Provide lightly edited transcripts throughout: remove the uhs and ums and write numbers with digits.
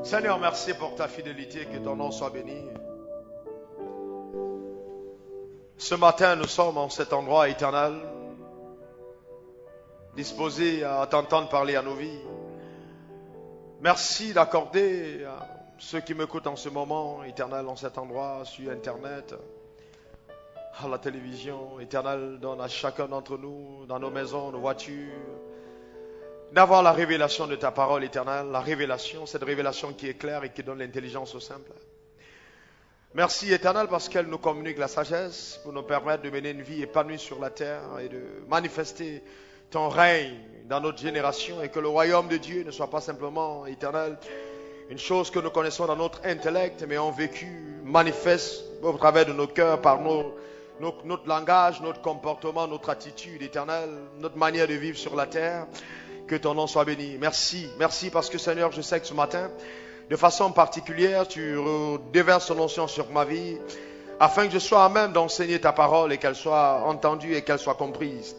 Seigneur, merci pour ta fidélité, que ton nom soit béni. Ce matin, nous sommes en cet endroit éternel, disposés à t'entendre parler à nos vies. Merci d'accorder à ceux qui m'écoutent en ce moment, éternel, en cet endroit, sur Internet, à la télévision. Éternel, donne à chacun d'entre nous, dans nos maisons, nos voitures, d'avoir la révélation de ta parole éternelle, la révélation, cette révélation qui est claire et qui donne l'intelligence au simple. Merci éternel parce qu'elle nous communique la sagesse pour nous permettre de mener une vie épanouie sur la terre et de manifester ton règne dans notre génération et que le royaume de Dieu ne soit pas simplement éternel, une chose que nous connaissons dans notre intellect mais en vécu manifeste au travers de nos cœurs par notre langage, notre comportement, notre attitude éternelle, notre manière de vivre sur la terre. Que ton nom soit béni. Merci. Merci parce que Seigneur, je sais que ce matin, de façon particulière, tu déverses ton onction sur ma vie, afin que je sois à même d'enseigner ta parole et qu'elle soit entendue et qu'elle soit comprise.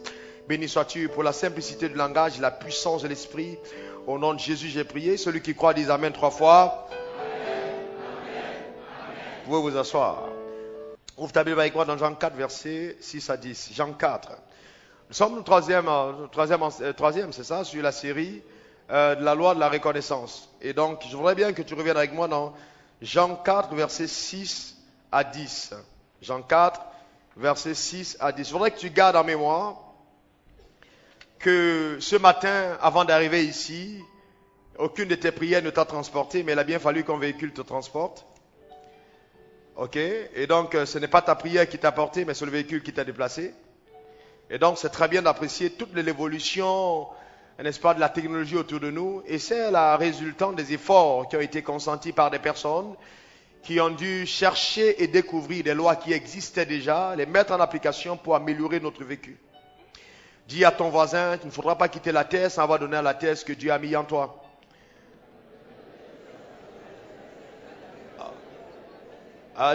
Béni sois-tu pour la simplicité du langage et la puissance de l'esprit. Au nom de Jésus, j'ai prié. Celui qui croit, dise Amen 3 fois. Amen. Vous pouvez vous asseoir. Ouvre ta Bible avec moi dans Jean 4, versets 6 à 10. Jean 4. Nous sommes au troisième, c'est ça, sur la série de la loi de la reconnaissance. Et donc, je voudrais bien que tu reviennes avec moi dans Jean 4, versets 6 à 10. Jean 4, versets 6 à 10. Je voudrais que tu gardes en mémoire que ce matin, avant d'arriver ici, aucune de tes prières ne t'a transporté, mais il a bien fallu qu'un véhicule te transporte. Ok? Et donc, ce n'est pas ta prière qui t'a porté, mais c'est le véhicule qui t'a déplacé. Et donc, c'est très bien d'apprécier toute l'évolution, n'est-ce pas, de la technologie autour de nous. Et c'est la résultante des efforts qui ont été consentis par des personnes qui ont dû chercher et découvrir des lois qui existaient déjà, les mettre en application pour améliorer notre vécu. Dis à ton voisin, il ne faudra pas quitter la terre sans avoir donné à la terre ce que Dieu a mis en toi.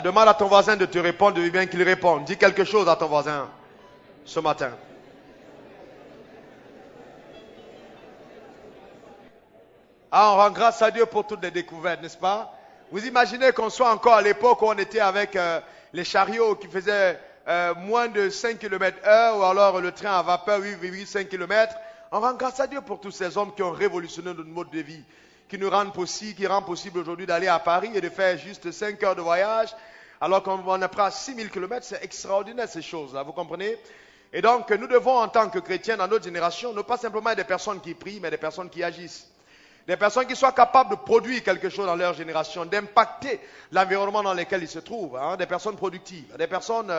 Demande à ton voisin de te répondre, de bien qu'il réponde. Dis quelque chose à ton voisin ce matin. On rend grâce à Dieu pour toutes les découvertes, n'est-ce pas? Vous imaginez qu'on soit encore à l'époque où on était avec les chariots qui faisaient moins de 5 km/h ou alors le train à vapeur 8,5 km. On rend grâce à Dieu pour tous ces hommes qui ont révolutionné notre mode de vie, qui rendent possible aujourd'hui d'aller à Paris et de faire juste 5 heures de voyage alors qu'on est prêt à 6000 km. C'est extraordinaire ces choses-là, vous comprenez? Et donc, nous devons, en tant que chrétiens dans notre génération, ne pas simplement être des personnes qui prient, mais des personnes qui agissent. Des personnes qui soient capables de produire quelque chose dans leur génération, d'impacter l'environnement dans lequel ils se trouvent. Des personnes productives, des personnes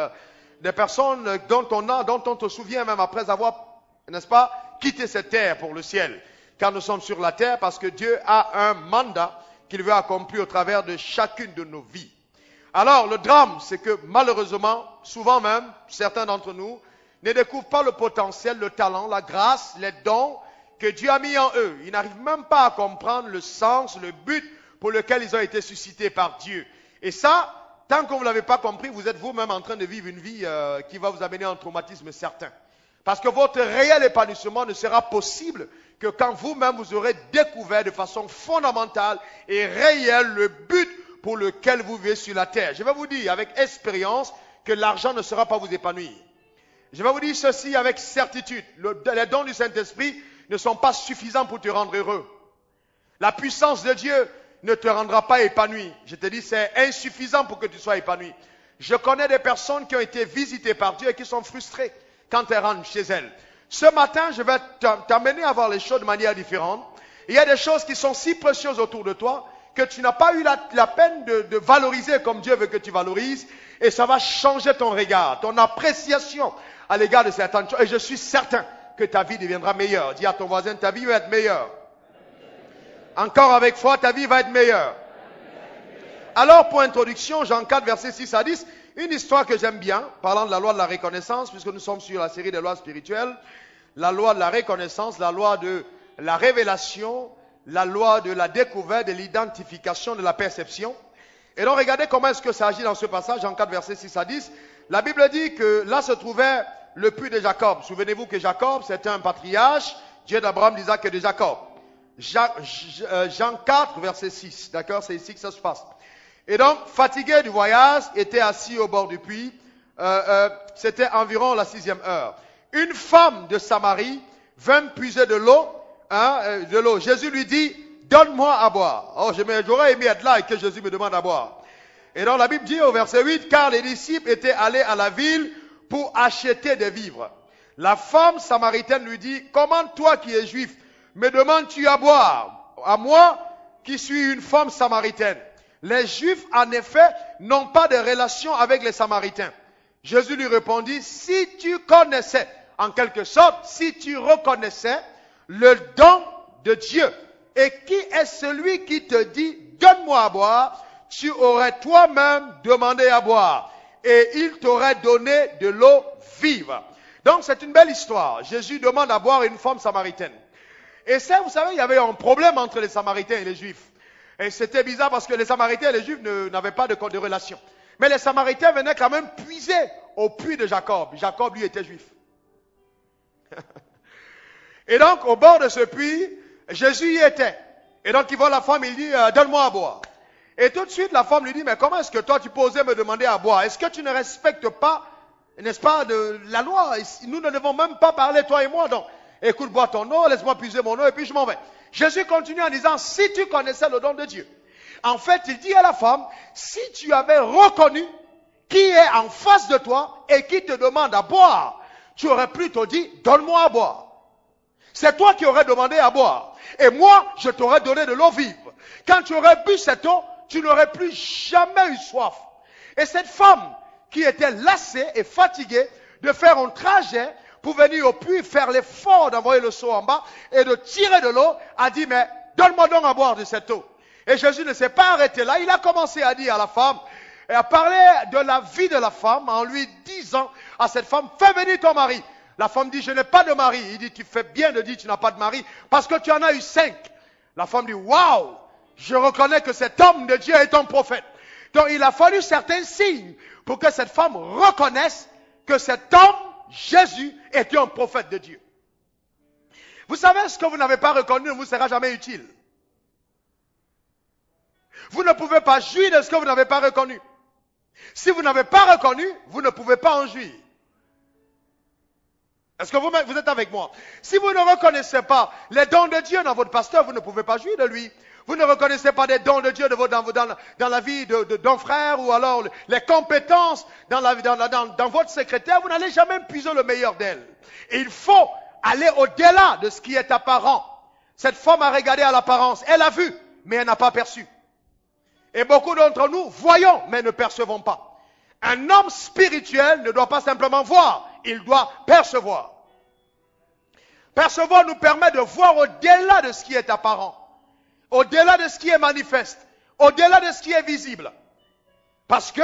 dont on te souvient même après avoir, n'est-ce pas, quitté cette terre pour le ciel. Car nous sommes sur la terre parce que Dieu a un mandat qu'il veut accomplir au travers de chacune de nos vies. Alors, le drame, c'est que malheureusement, souvent même, certains d'entre nous ne découvrent pas le potentiel, le talent, la grâce, les dons que Dieu a mis en eux. Ils n'arrivent même pas à comprendre le sens, le but pour lequel ils ont été suscités par Dieu. Et ça, tant que vous ne l'avez pas compris, vous êtes vous-même en train de vivre une vie qui va vous amener à un traumatisme certain. Parce que votre réel épanouissement ne sera possible que quand vous-même vous aurez découvert de façon fondamentale et réelle le but pour lequel vous vivez sur la terre. Je vais vous dire avec expérience que l'argent ne sera pas vous épanouir. Je vais vous dire ceci avec certitude. Les dons du Saint-Esprit ne sont pas suffisants pour te rendre heureux. La puissance de Dieu ne te rendra pas épanoui. Je te dis, c'est insuffisant pour que tu sois épanoui. Je connais des personnes qui ont été visitées par Dieu et qui sont frustrées quand elles rentrent chez elles. Ce matin, je vais t'amener à voir les choses de manière différente. Il y a des choses qui sont si précieuses autour de toi que tu n'as pas eu la peine de valoriser comme Dieu veut que tu valorises. Et ça va changer ton regard, ton appréciation à l'égard de certaines choses. Et je suis certain que ta vie deviendra meilleure. Dis à ton voisin, ta vie va être meilleure. Encore avec foi, ta vie va être meilleure. Alors, pour introduction, Jean 4, versets 6 à 10, une histoire que j'aime bien, parlant de la loi de la reconnaissance, puisque nous sommes sur la série des lois spirituelles, la loi de la reconnaissance, la loi de la révélation, la loi de la découverte, de l'identification, de la perception. Et donc, regardez comment est-ce que ça agit dans ce passage, Jean 4, versets 6 à 10. La Bible dit que là se trouvait le puits de Jacob. Souvenez-vous que Jacob, c'était un patriarche, Dieu d'Abraham, d'Isaac et de Jacob. Jean 4, verset 6. D'accord, c'est ici que ça se passe. Et donc, fatigué du voyage, était assis au bord du puits. C'était environ la 6e heure. Une femme de Samarie vint puiser de l'eau. Jésus lui dit, donne-moi à boire. Oh, j'aurais aimé être là et que Jésus me demande à boire. Et donc la Bible dit au verset 8, car les disciples étaient allés à la ville pour acheter des vivres. La femme samaritaine lui dit, comment toi qui es juif, me demandes-tu à boire? À moi qui suis une femme samaritaine. Les Juifs, en effet, n'ont pas de relation avec les Samaritains. Jésus lui répondit, si tu connaissais, en quelque sorte, si tu reconnaissais le don de Dieu, et qui est celui qui te dit, donne-moi à boire, tu aurais toi-même demandé à boire, et il t'aurait donné de l'eau vive. Donc c'est une belle histoire. Jésus demande à boire une femme samaritaine. Et ça, vous savez, il y avait un problème entre les Samaritains et les Juifs. Et c'était bizarre parce que les Samaritains et les Juifs n'avaient pas de relation. Mais les Samaritains venaient quand même puiser au puits de Jacob. Jacob, lui, était juif. Et donc, au bord de ce puits, Jésus y était. Et donc, il voit la femme, il dit, donne-moi à boire. Et tout de suite, la femme lui dit, mais comment est-ce que toi, tu peux oser me demander à boire? Est-ce que tu ne respectes pas, n'est-ce pas, de la loi? Nous ne devons même pas parler, toi et moi. Donc, écoute, bois ton eau, laisse-moi puiser mon eau, et puis je m'en vais. Jésus continue en disant, si tu connaissais le don de Dieu. En fait, il dit à la femme, si tu avais reconnu qui est en face de toi et qui te demande à boire, tu aurais plutôt dit, donne-moi à boire. C'est toi qui aurais demandé à boire. Et moi, je t'aurais donné de l'eau vive. Quand tu aurais bu cette eau, tu n'aurais plus jamais eu soif. Et cette femme qui était lassée et fatiguée de faire un trajet pour venir au puits, faire l'effort d'envoyer le seau en bas et de tirer de l'eau, a dit, mais donne-moi donc à boire de cette eau. Et Jésus ne s'est pas arrêté là. Il a commencé à dire à la femme, et à parler de la vie de la femme, en lui disant à cette femme, fais venir ton mari. La femme dit, je n'ai pas de mari. Il dit, tu fais bien de dire, tu n'as pas de mari, parce que tu en as eu 5. La femme dit, waouh, je reconnais que cet homme de Dieu est un prophète. Donc il a fallu certains signes pour que cette femme reconnaisse que cet homme, Jésus, était un prophète de Dieu. Vous savez, ce que vous n'avez pas reconnu ne vous sera jamais utile. Vous ne pouvez pas jouir de ce que vous n'avez pas reconnu. Si vous n'avez pas reconnu, vous ne pouvez pas en jouir. Est-ce que vous êtes avec moi? Si vous ne reconnaissez pas les dons de Dieu dans votre pasteur, vous ne pouvez pas jouir de lui. Vous ne reconnaissez pas les dons de Dieu dans la vie d'un frère, ou alors les compétences dans votre secrétaire, vous n'allez jamais puiser le meilleur d'elle. Et il faut aller au-delà de ce qui est apparent. Cette femme a regardé à l'apparence, elle a vu, mais elle n'a pas perçu. Et beaucoup d'entre nous voyons, mais ne percevons pas. Un homme spirituel ne doit pas simplement voir, il doit percevoir. Percevoir nous permet de voir au-delà de ce qui est apparent, au-delà de ce qui est manifeste, au-delà de ce qui est visible. Parce que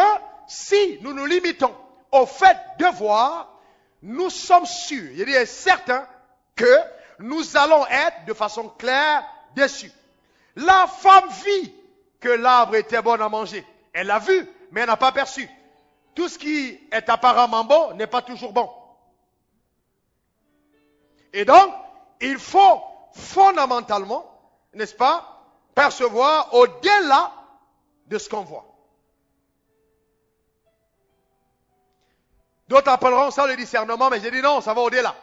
si nous nous limitons au fait de voir, nous sommes sûrs, il est certain que nous allons être de façon claire déçus. La femme vit que l'arbre était bon à manger. Elle l'a vu, mais elle n'a pas perçu. Tout ce qui est apparemment bon n'est pas toujours bon. Et donc, il faut fondamentalement, n'est-ce pas, percevoir au-delà de ce qu'on voit. D'autres appelleront ça le discernement, mais j'ai dit non, ça va au-delà.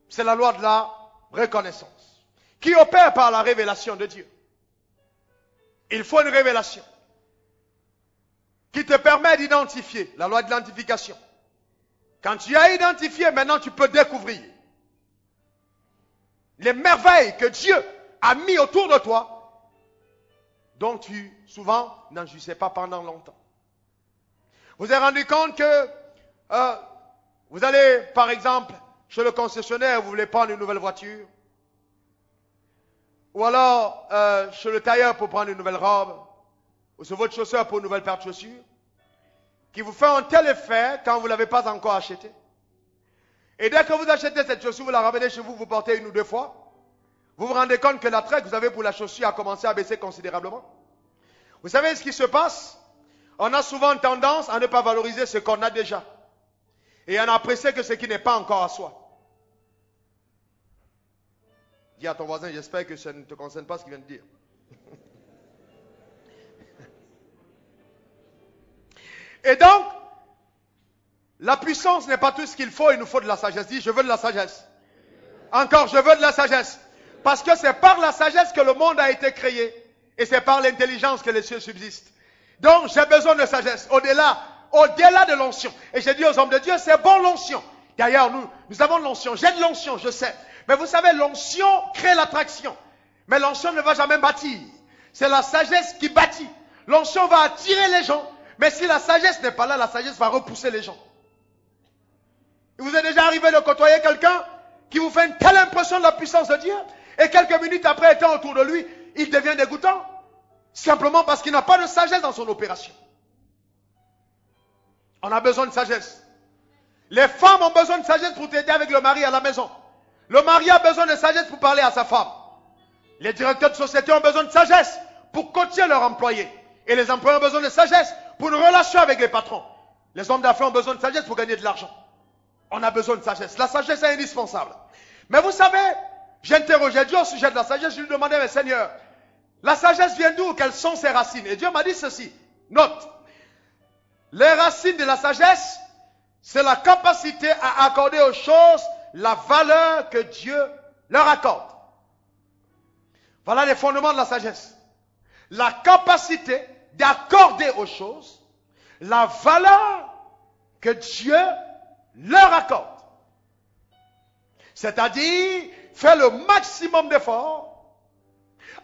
C'est la loi de la reconnaissance, qui opère par la révélation de Dieu. Il faut une révélation qui te permet d'identifier, la loi de l'identification. Quand tu as identifié, maintenant tu peux découvrir les merveilles que Dieu a mis autour de toi, dont tu souvent n'en jouissais pas pendant longtemps. Vous vous êtes rendu compte que vous allez, par exemple, chez le concessionnaire, vous voulez prendre une nouvelle voiture, ou alors chez le tailleur pour prendre une nouvelle robe, ou sur votre chausseur pour une nouvelle paire de chaussures, qui vous fait un tel effet quand vous ne l'avez pas encore acheté. Et dès que vous achetez cette chaussure, vous la ramenez chez vous, vous portez une ou deux fois, vous vous rendez compte que l'attrait que vous avez pour la chaussure a commencé à baisser considérablement. Vous savez ce qui se passe? On a souvent tendance à ne pas valoriser ce qu'on a déjà, et à n'apprécier que ce qui n'est pas encore à soi. Dis à ton voisin, j'espère que ça ne te concerne pas ce qu'il vient de dire. Et donc, la puissance n'est pas tout ce qu'il faut, il nous faut de la sagesse. Dis, je veux de la sagesse. Encore, je veux de la sagesse. Parce que c'est par la sagesse que le monde a été créé. Et c'est par l'intelligence que les cieux subsistent. Donc, j'ai besoin de sagesse. Au-delà de l'onction. Et j'ai dit aux hommes de Dieu, c'est bon l'onction. D'ailleurs, nous avons l'onction. J'ai de l'onction, je sais. Mais vous savez, l'onction crée l'attraction. Mais l'onction ne va jamais bâtir. C'est la sagesse qui bâtit. L'onction va attirer les gens. Mais si la sagesse n'est pas là, la sagesse va repousser les gens. Il vous est déjà arrivé de côtoyer quelqu'un qui vous fait une telle impression de la puissance de Dieu, et quelques minutes après, étant autour de lui, il devient dégoûtant. Simplement parce qu'il n'a pas de sagesse dans son opération. On a besoin de sagesse. Les femmes ont besoin de sagesse pour t'aider avec le mari à la maison. Le mari a besoin de sagesse pour parler à sa femme. Les directeurs de société ont besoin de sagesse pour coacher leurs employés. Et les employés ont besoin de sagesse pour une relation avec les patrons. Les hommes d'affaires ont besoin de sagesse pour gagner de l'argent. On a besoin de sagesse. La sagesse est indispensable. Mais vous savez, j'interrogeais Dieu au sujet de la sagesse. Je lui demandais, mais Seigneur, la sagesse vient d'où? Quelles sont ses racines? Et Dieu m'a dit ceci. Note. Les racines de la sagesse, c'est la capacité à accorder aux choses la valeur que Dieu leur accorde. Voilà les fondements de la sagesse. La capacité d'accorder aux choses la valeur que Dieu leur accorde. C'est-à-dire, faire le maximum d'efforts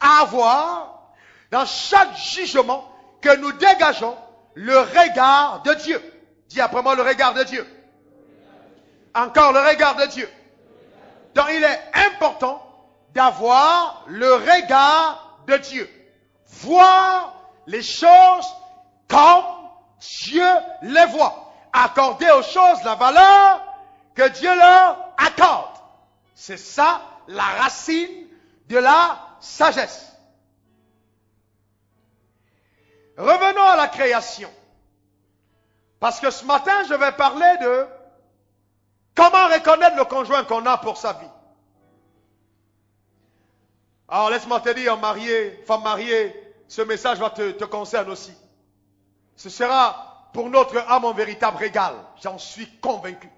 à avoir, dans chaque jugement que nous dégageons, le regard de Dieu. Dis après moi, le regard de Dieu. Encore le regard de Dieu. Donc il est important d'avoir le regard de Dieu. Voir les choses comme Dieu les voit. Accorder aux choses la valeur que Dieu leur accorde. C'est ça la racine de la sagesse. Revenons à la création. Parce que ce matin, je vais parler de comment reconnaître le conjoint qu'on a pour sa vie. Alors laisse-moi te dire, marié, femme mariée, ce message va te concerne aussi. Ce sera pour notre âme un véritable régal. J'en suis convaincu.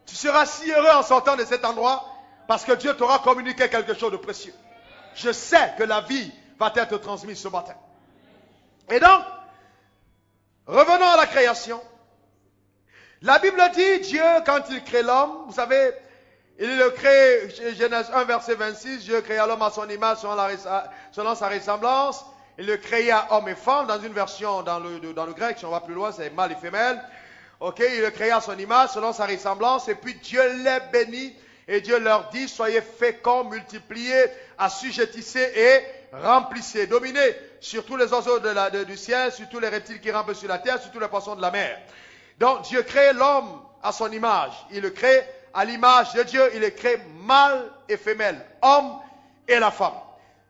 Tu seras si heureux en sortant de cet endroit parce que Dieu t'aura communiqué quelque chose de précieux. Je sais que la vie va être transmise ce matin. Et donc, revenons à la création. La Bible dit, Dieu, quand il crée l'homme, vous savez, il le crée, Genèse 1, verset 26, Dieu créa l'homme à son image, selon sa ressemblance. Il le créa homme et femme, dans une version, dans le grec, si on va plus loin, c'est mâle et femelle. Ok, il le créa à son image, selon sa ressemblance, et puis Dieu les bénit, et Dieu leur dit, soyez féconds, multipliez, assujettissez et remplissez, dominez sur tous les oiseaux du ciel, sur tous les reptiles qui rampent sur la terre, sur tous les poissons de la mer. Donc Dieu crée l'homme à son image, il le crée à l'image de Dieu, il le crée mâle et femelle, homme et la femme.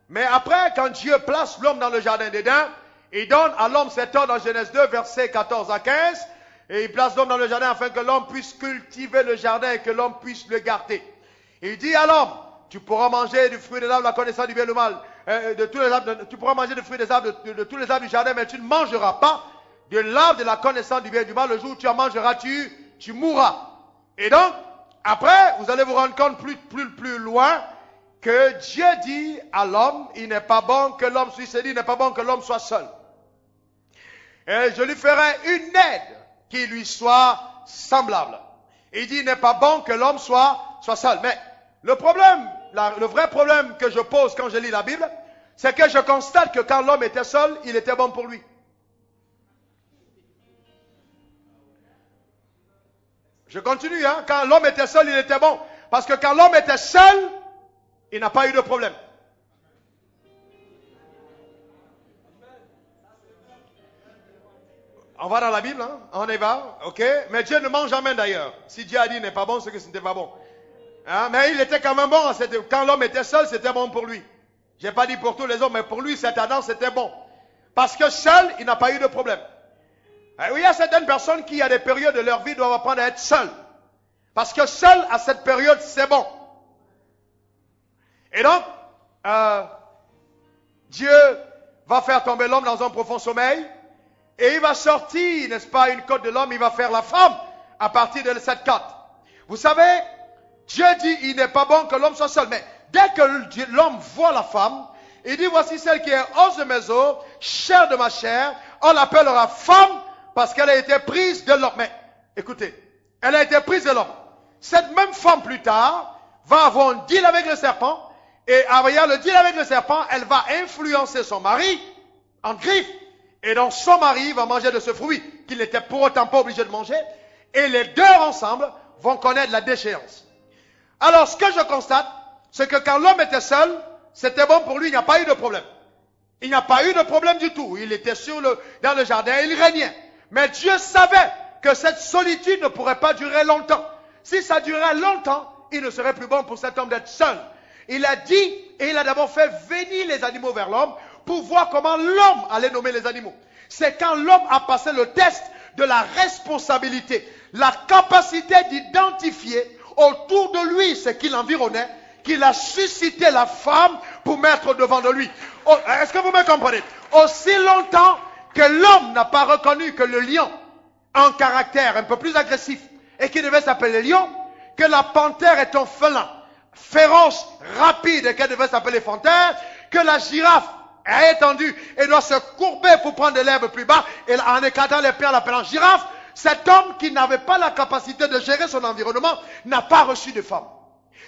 Mais après, quand Dieu place l'homme dans le jardin d'Éden, il donne à l'homme cet ordre dans Genèse 2, versets 14 à 15, et il place l'homme dans le jardin afin que l'homme puisse cultiver le jardin et que l'homme puisse le garder. Il dit à l'homme, tu pourras manger du fruit des arbres, la connaissance du bien et du mal, tu pourras manger du fruit des arbres, de tous les arbres du jardin, mais tu ne mangeras pas de l'arbre de la connaissance du bien et du mal. Le jour où tu en mangeras, tu mourras. Et donc, après, vous allez vous rendre compte plus loin que Dieu dit à l'homme, il n'est pas bon que l'homme soit seul, il n'est pas bon que l'homme soit seul. Et je lui ferai une aide qui lui soit semblable. Il dit, il n'est pas bon que l'homme soit seul. Mais le problème, le vrai problème que je pose quand je lis la Bible, c'est que je constate que quand l'homme était seul, il était bon pour lui. Je continue, hein. Quand l'homme était seul, il était bon. Parce que quand l'homme était seul, il n'a pas eu de problème. On va dans la Bible, hein? On y va, ok? Mais Dieu ne mange jamais d'ailleurs. Si Dieu a dit n'est pas bon, c'est que ce n'était pas bon. Hein? Mais il était quand même bon. Quand l'homme était seul, c'était bon pour lui. Je n'ai pas dit pour tous les hommes, mais pour lui, cet Adam, c'était bon. Parce que seul, il n'a pas eu de problème. Il y a certaines personnes qui, à des périodes de leur vie, doivent apprendre à être seules. Parce que seul, à cette période, c'est bon. Et donc, Dieu va faire tomber l'homme dans un profond sommeil et il va sortir, n'est-ce pas, une côte de l'homme, il va faire la femme à partir de cette côte. Vous savez, Dieu dit, il n'est pas bon que l'homme soit seul. Mais dès que l'homme voit la femme, il dit, voici celle qui est os de mes os, chair de ma chair, on l'appellera femme parce qu'elle a été prise de l'homme. Mais écoutez, elle a été prise de l'homme. Cette même femme plus tard va avoir un deal avec le serpent. Et en voyant le deal avec le serpent, elle va influencer son mari en griffe. Et donc son mari va manger de ce fruit qu'il n'était pour autant pas obligé de manger. Et les deux ensemble vont connaître la déchéance. Alors ce que je constate, c'est que quand l'homme était seul, c'était bon pour lui, il n'y a pas eu de problème. Il n'y a pas eu de problème du tout. Il était dans le jardin, il régnait. Mais Dieu savait que cette solitude ne pourrait pas durer longtemps. Si ça durait longtemps, il ne serait plus bon pour cet homme d'être seul. Il a dit, et il a d'abord fait venir les animaux vers l'homme pour voir comment l'homme allait nommer les animaux. C'est quand l'homme a passé le test de la responsabilité, la capacité d'identifier autour de lui ce qui l'environnait, qu'il a suscité la femme pour mettre devant de lui. Oh, est-ce que vous me comprenez? Aussi longtemps que l'homme n'a pas reconnu que le lion a un caractère un peu plus agressif et qui devait s'appeler lion, que la panthère est un félin féroce, rapide et qu'elle devait s'appeler panthère, que la girafe est étendue et doit se courber pour prendre de l'herbe plus bas et en éclatant les pieds en l'appelant girafe, cet homme qui n'avait pas la capacité de gérer son environnement n'a pas reçu de femme.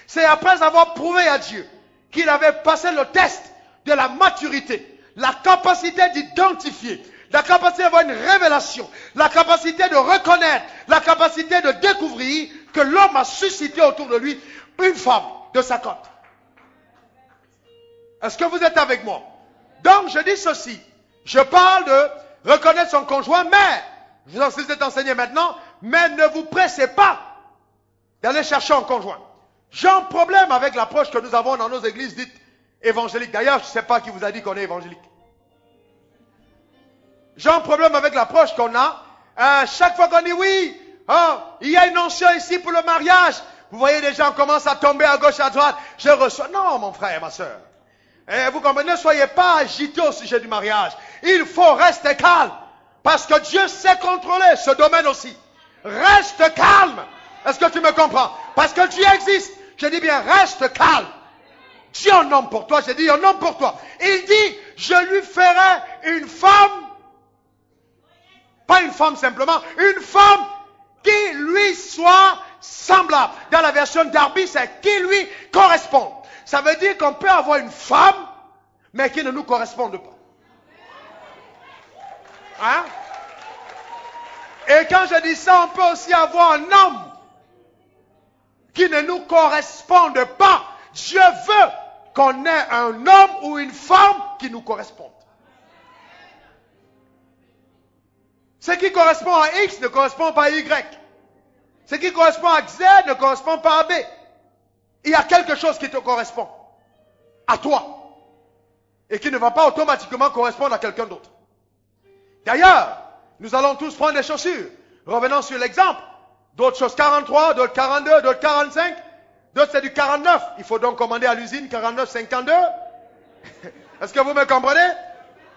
C'est après avoir prouvé à Dieu qu'il avait passé le test de la maturité, la capacité d'identifier, la capacité d'avoir une révélation, la capacité de reconnaître, la capacité de découvrir que l'homme a suscité autour de lui une femme de sa côte. Est-ce que vous êtes avec moi? Donc je dis ceci, je parle de reconnaître son conjoint, mais, je vous ai enseigné maintenant, mais ne vous pressez pas d'aller chercher un conjoint. J'ai un problème avec l'approche que nous avons dans nos églises dites évangéliques. D'ailleurs, je ne sais pas qui vous a dit qu'on est évangélique. J'ai un problème avec l'approche qu'on a. Chaque fois qu'on dit oui, il y a une onction ici pour le mariage. Vous voyez, les gens commencent à tomber à gauche, à droite. Je reçois. Non, mon frère et ma soeur. Vous comprenez, ne soyez pas agités au sujet du mariage. Il faut rester calme. Parce que Dieu sait contrôler ce domaine aussi. Reste calme. Est-ce que tu me comprends? Parce que Dieu existe. Je dis bien, reste calme. Dieu un homme pour toi. J'ai dit un homme pour toi. Il dit, je lui ferai une femme. Pas une femme simplement. Une femme qui lui soit semblable. Dans la version Darby, c'est qui lui correspond. Ça veut dire qu'on peut avoir une femme, mais qui ne nous corresponde pas. Hein? Et quand je dis ça, on peut aussi avoir un homme qui ne nous corresponde pas. Dieu veut qu'on ait un homme ou une femme qui nous corresponde. Ce qui correspond à X ne correspond pas à Y. Ce qui correspond à Z ne correspond pas à B. Il y a quelque chose qui te correspond à toi et qui ne va pas automatiquement correspondre à quelqu'un d'autre. D'ailleurs, nous allons tous prendre des chaussures. Revenons sur l'exemple. D'autres choses 43, d'autres 42, d'autres 45, d'autres c'est du 49. Il faut donc commander à l'usine 49-52. Est-ce que vous me comprenez?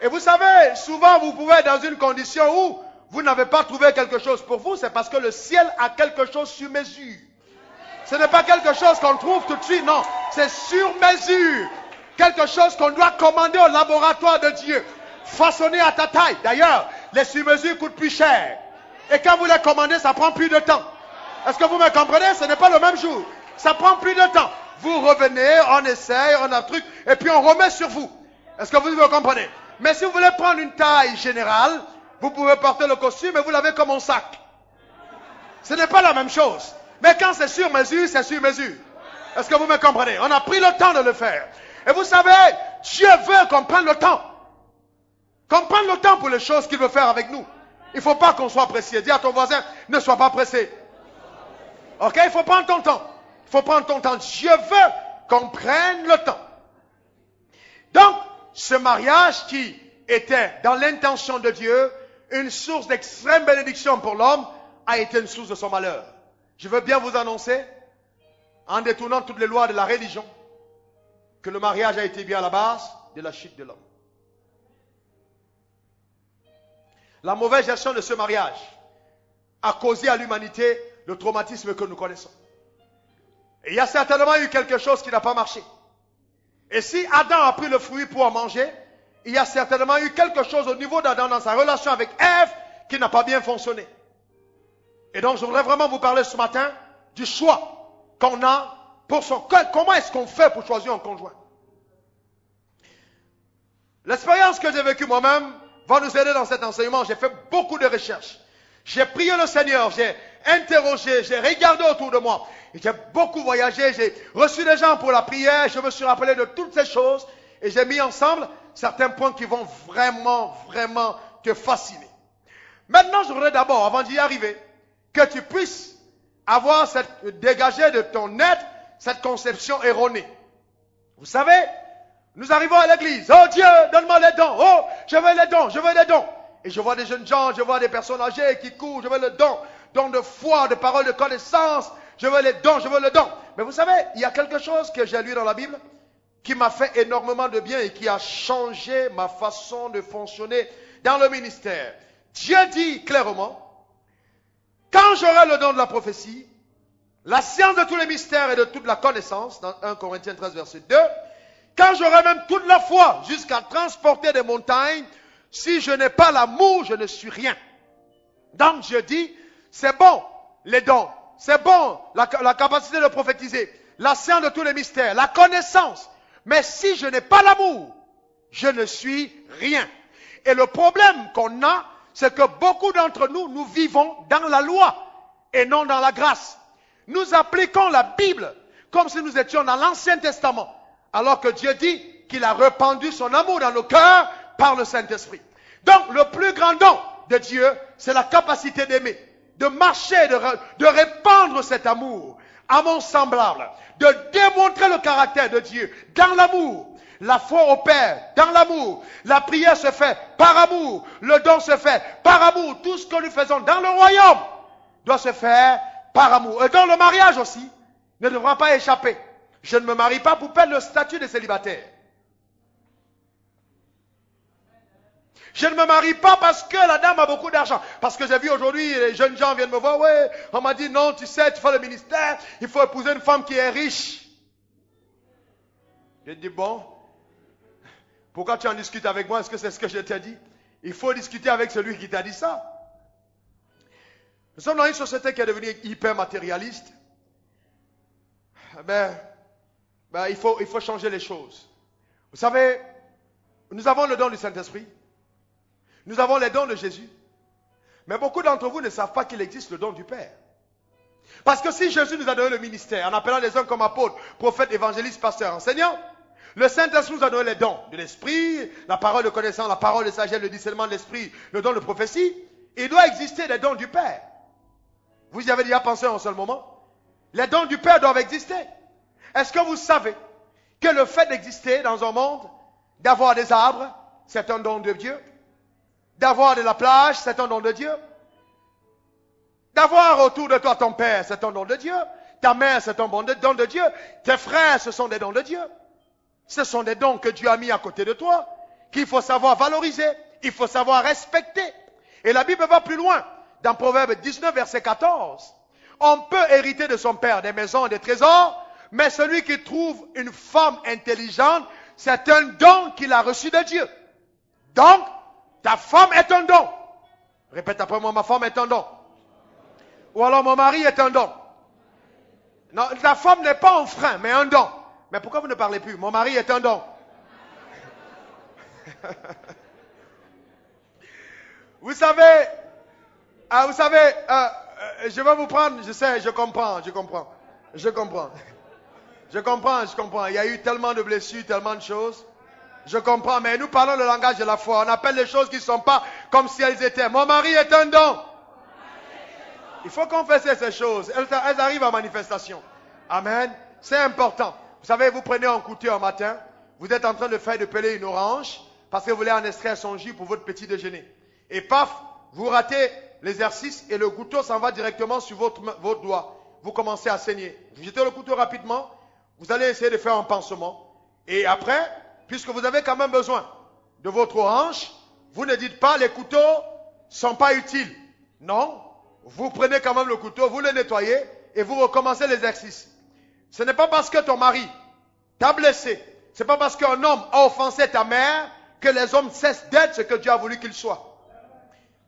Et vous savez, souvent vous pouvez être dans une condition où vous n'avez pas trouvé quelque chose pour vous, c'est parce que le ciel a quelque chose sur mesure. Ce n'est pas quelque chose qu'on trouve tout de suite, non. C'est sur mesure. Quelque chose qu'on doit commander au laboratoire de Dieu. Façonné à ta taille. D'ailleurs, les sur-mesures coûtent plus cher. Et quand vous les commandez, ça prend plus de temps. Est-ce que vous me comprenez? Ce n'est pas le même jour. Ça prend plus de temps. Vous revenez, on essaye, on a un truc, et puis on remet sur vous. Est-ce que vous me comprenez? Mais si vous voulez prendre une taille générale, vous pouvez porter le costume et vous l'avez comme un sac. Ce n'est pas la même chose. Mais quand c'est sur mesure, c'est sur mesure. Est-ce que vous me comprenez? On a pris le temps de le faire. Et vous savez, Dieu veut qu'on prenne le temps. Qu'on prenne le temps pour les choses qu'il veut faire avec nous. Il ne faut pas qu'on soit pressé. Dis à ton voisin, ne sois pas pressé. Ok? Il faut prendre ton temps. Il faut prendre ton temps. Dieu veut qu'on prenne le temps. Donc, ce mariage qui était dans l'intention de Dieu, une source d'extrême bénédiction pour l'homme, a été une source de son malheur. Je veux bien vous annoncer, en détournant toutes les lois de la religion, que le mariage a été bien à la base de la chute de l'homme. La mauvaise gestion de ce mariage a causé à l'humanité le traumatisme que nous connaissons. Et il y a certainement eu quelque chose qui n'a pas marché. Et si Adam a pris le fruit pour en manger, il y a certainement eu quelque chose au niveau d'Adam dans sa relation avec Ève qui n'a pas bien fonctionné. Et donc je voudrais vraiment vous parler ce matin du choix qu'on a pour son... Comment est-ce qu'on fait pour choisir un conjoint? L'expérience que j'ai vécue moi-même va nous aider dans cet enseignement. J'ai fait beaucoup de recherches. J'ai prié le Seigneur, j'ai interrogé, j'ai regardé autour de moi. J'ai beaucoup voyagé, j'ai reçu des gens pour la prière, je me suis rappelé de toutes ces choses et j'ai mis ensemble certains points qui vont vraiment te fasciner. Maintenant, je voudrais d'abord, avant d'y arriver, que tu puisses avoir dégagé de ton être cette conception erronée. Vous savez, nous arrivons à l'église. Oh Dieu, donne-moi les dons. Oh, je veux les dons, je veux les dons. Et je vois des jeunes gens, je vois des personnes âgées qui courent, je veux le don. Don de foi, de parole, de connaissance. Je veux les dons, je veux le don. Mais vous savez, il y a quelque chose que j'ai lu dans la Bible qui m'a fait énormément de bien et qui a changé ma façon de fonctionner dans le ministère. Dieu dit clairement, quand j'aurai le don de la prophétie, la science de tous les mystères et de toute la connaissance, dans 1 Corinthiens 13, verset 2, quand j'aurai même toute la foi jusqu'à transporter des montagnes, si je n'ai pas l'amour, je ne suis rien. Donc je dis, c'est bon les dons, c'est bon la capacité de prophétiser, la science de tous les mystères, la connaissance. Mais si je n'ai pas l'amour, je ne suis rien. Et le problème qu'on a, c'est que beaucoup d'entre nous, nous vivons dans la loi et non dans la grâce. Nous appliquons la Bible comme si nous étions dans l'Ancien Testament, alors que Dieu dit qu'il a répandu son amour dans nos cœurs par le Saint-Esprit. Donc, le plus grand don de Dieu, c'est la capacité d'aimer, de marcher, de répandre cet amour à mon semblable, de démontrer le caractère de Dieu dans l'amour. La foi opère dans l'amour. La prière se fait par amour. Le don se fait par amour. Tout ce que nous faisons dans le royaume doit se faire par amour. Et dans le mariage aussi, ne devra pas échapper. Je ne me marie pas pour perdre le statut de célibataire. Je ne me marie pas parce que la dame a beaucoup d'argent. Parce que j'ai vu aujourd'hui, les jeunes gens viennent me voir. Ouais, on m'a dit non, tu sais, tu fais le ministère. Il faut épouser une femme qui est riche. J'ai dit bon, pourquoi tu en discutes avec moi? Est-ce que c'est ce que je t'ai dit? Il faut discuter avec celui qui t'a dit ça. Nous sommes dans une société qui est devenue hyper matérialiste. Il faut changer les choses. Vous savez, nous avons le don du Saint-Esprit. Nous avons les dons de Jésus. Mais beaucoup d'entre vous ne savent pas qu'il existe le don du Père. Parce que si Jésus nous a donné le ministère, en appelant les hommes comme apôtres, prophètes, évangélistes, pasteurs, enseignants, le Saint-Esprit nous a donné les dons de l'Esprit, la parole de connaissance, la parole de sagesse, le discernement de l'Esprit, le don de prophétie. Il doit exister les dons du Père. Vous y avez déjà pensé en un seul moment? Les dons du Père doivent exister. Est-ce que vous savez que le fait d'exister dans un monde, d'avoir des arbres, c'est un don de Dieu? D'avoir de la plage, c'est un don de Dieu? D'avoir autour de toi ton père, c'est un don de Dieu? Ta mère, c'est un don de Dieu? Tes frères, ce sont des dons de Dieu? Ce sont des dons que Dieu a mis à côté de toi, qu'il faut savoir valoriser, il faut savoir respecter. Et la Bible va plus loin. Dans Proverbe 19, verset 14, on peut hériter de son père des maisons et des trésors, mais celui qui trouve une femme intelligente, c'est un don qu'il a reçu de Dieu. Donc, ta femme est un don. Répète après moi, ma femme est un don. Ou alors mon mari est un don. Non, ta femme n'est pas un frein, mais un don. Mais pourquoi vous ne parlez plus? Mon mari est un don. Vous savez, je vais vous prendre, je sais, je comprends. Il y a eu tellement de blessures, tellement de choses. Je comprends, mais nous parlons le langage de la foi. On appelle les choses qui ne sont pas comme si elles étaient. Mon mari est un don. Il faut confesser ces choses. Elles arrivent en manifestation. Amen. C'est important. Vous savez, vous prenez un couteau un matin, vous êtes en train de faire de peler une orange parce que vous voulez en extraire son jus pour votre petit déjeuner. Et paf, vous ratez l'exercice et le couteau s'en va directement sur votre doigt. Vous commencez à saigner. Vous jetez le couteau rapidement, vous allez essayer de faire un pansement. Et après, puisque vous avez quand même besoin de votre orange, vous ne dites pas les couteaux ne sont pas utiles. Non, vous prenez quand même le couteau, vous le nettoyez et vous recommencez l'exercice. Ce n'est pas parce que ton mari t'a blessé, ce n'est pas parce qu'un homme a offensé ta mère que les hommes cessent d'être ce que Dieu a voulu qu'ils soient.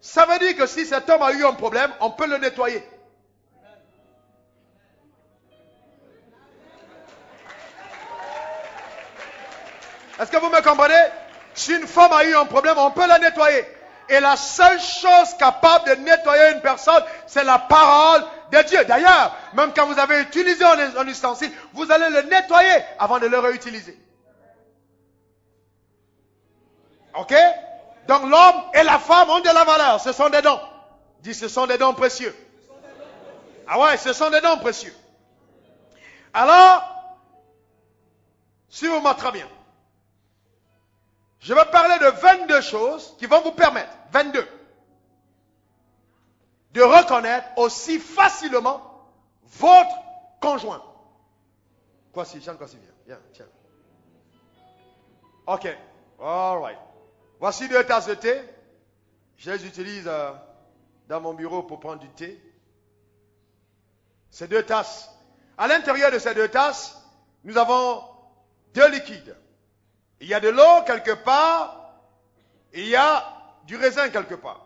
Ça veut dire que si cet homme a eu un problème, on peut le nettoyer. Est-ce que vous me comprenez? Si une femme a eu un problème, on peut la nettoyer. Et la seule chose capable de nettoyer une personne, c'est la parole de Dieu. D'ailleurs, même quand vous avez utilisé un ustensile, vous allez le nettoyer avant de le réutiliser. Ok? Donc l'homme et la femme ont de la valeur. Ce sont des dons. Dis, ce sont des dons précieux. Ah ouais, ce sont des dons précieux. Alors, suivez-moi très bien. Je vais parler de 22 choses qui vont vous permettre, 22, de reconnaître aussi facilement votre conjoint. Quoi si, Jean, quoi si, viens, tiens. Ok, all right. Voici 2 tasses de thé. Je les utilise dans mon bureau pour prendre du thé. Ces 2 tasses. À l'intérieur de ces 2 tasses, nous avons 2 liquides. Il y a de l'eau quelque part, et il y a du raisin quelque part.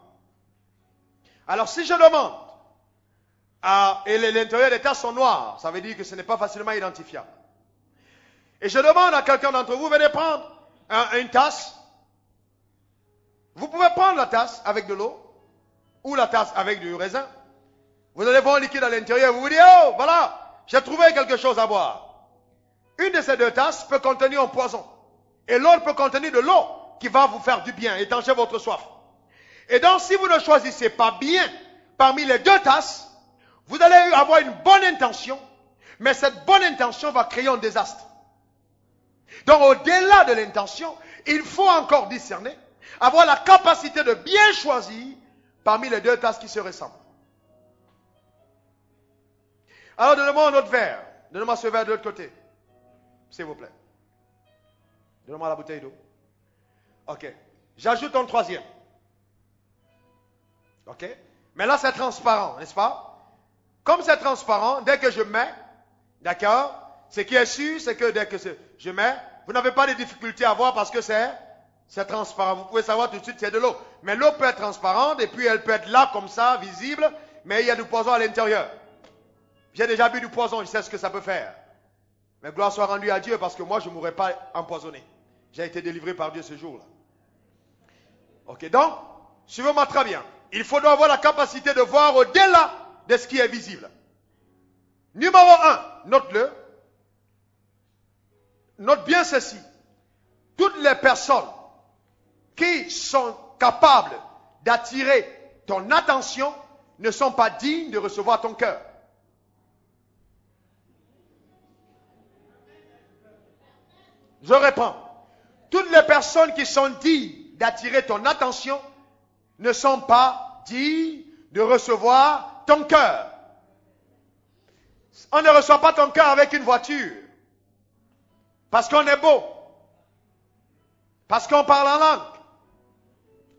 Alors si je demande, et l'intérieur des tasses sont noirs, ça veut dire que ce n'est pas facilement identifiable. Et je demande à quelqu'un d'entre vous, venez prendre une tasse. Vous pouvez prendre la tasse avec de l'eau, ou la tasse avec du raisin. Vous allez voir un liquide à l'intérieur, vous vous dites, oh voilà, j'ai trouvé quelque chose à boire. Une de ces 2 tasses peut contenir un poison. Et l'autre peut contenir de l'eau qui va vous faire du bien, étancher votre soif. Et donc, si vous ne choisissez pas bien parmi les 2 tasses, vous allez avoir une bonne intention, mais cette bonne intention va créer un désastre. Donc, au-delà de l'intention, il faut encore discerner, avoir la capacité de bien choisir parmi les 2 tasses qui se ressemblent. Alors, donnez-moi un autre verre. Donnez-moi ce verre de l'autre côté, s'il vous plaît. Donne-moi la bouteille d'eau. Ok. J'ajoute un 3e. Ok. Mais là, c'est transparent, n'est-ce pas? Comme c'est transparent, dès que je mets, d'accord, ce qui est sûr, c'est que dès que je mets, vous n'avez pas de difficulté à voir parce que c'est transparent. Vous pouvez savoir tout de suite que c'est de l'eau. Mais l'eau peut être transparente et puis elle peut être là comme ça, visible, mais il y a du poison à l'intérieur. J'ai déjà bu du poison, je sais ce que ça peut faire. Mais gloire soit rendue à Dieu parce que moi, je ne mourrais pas empoisonné. J'ai été délivré par Dieu ce jour-là. Ok, donc, suivez-moi très bien. Il faudra avoir la capacité de voir au-delà de ce qui est visible. Numéro 1, note-le. Note bien ceci. Toutes les personnes qui sont capables d'attirer ton attention ne sont pas dignes de recevoir ton cœur. Je reprends. Toutes les personnes qui sont dignes d'attirer ton attention ne sont pas dignes de recevoir ton cœur. On ne reçoit pas ton cœur avec une voiture. Parce qu'on est beau. Parce qu'on parle en langue.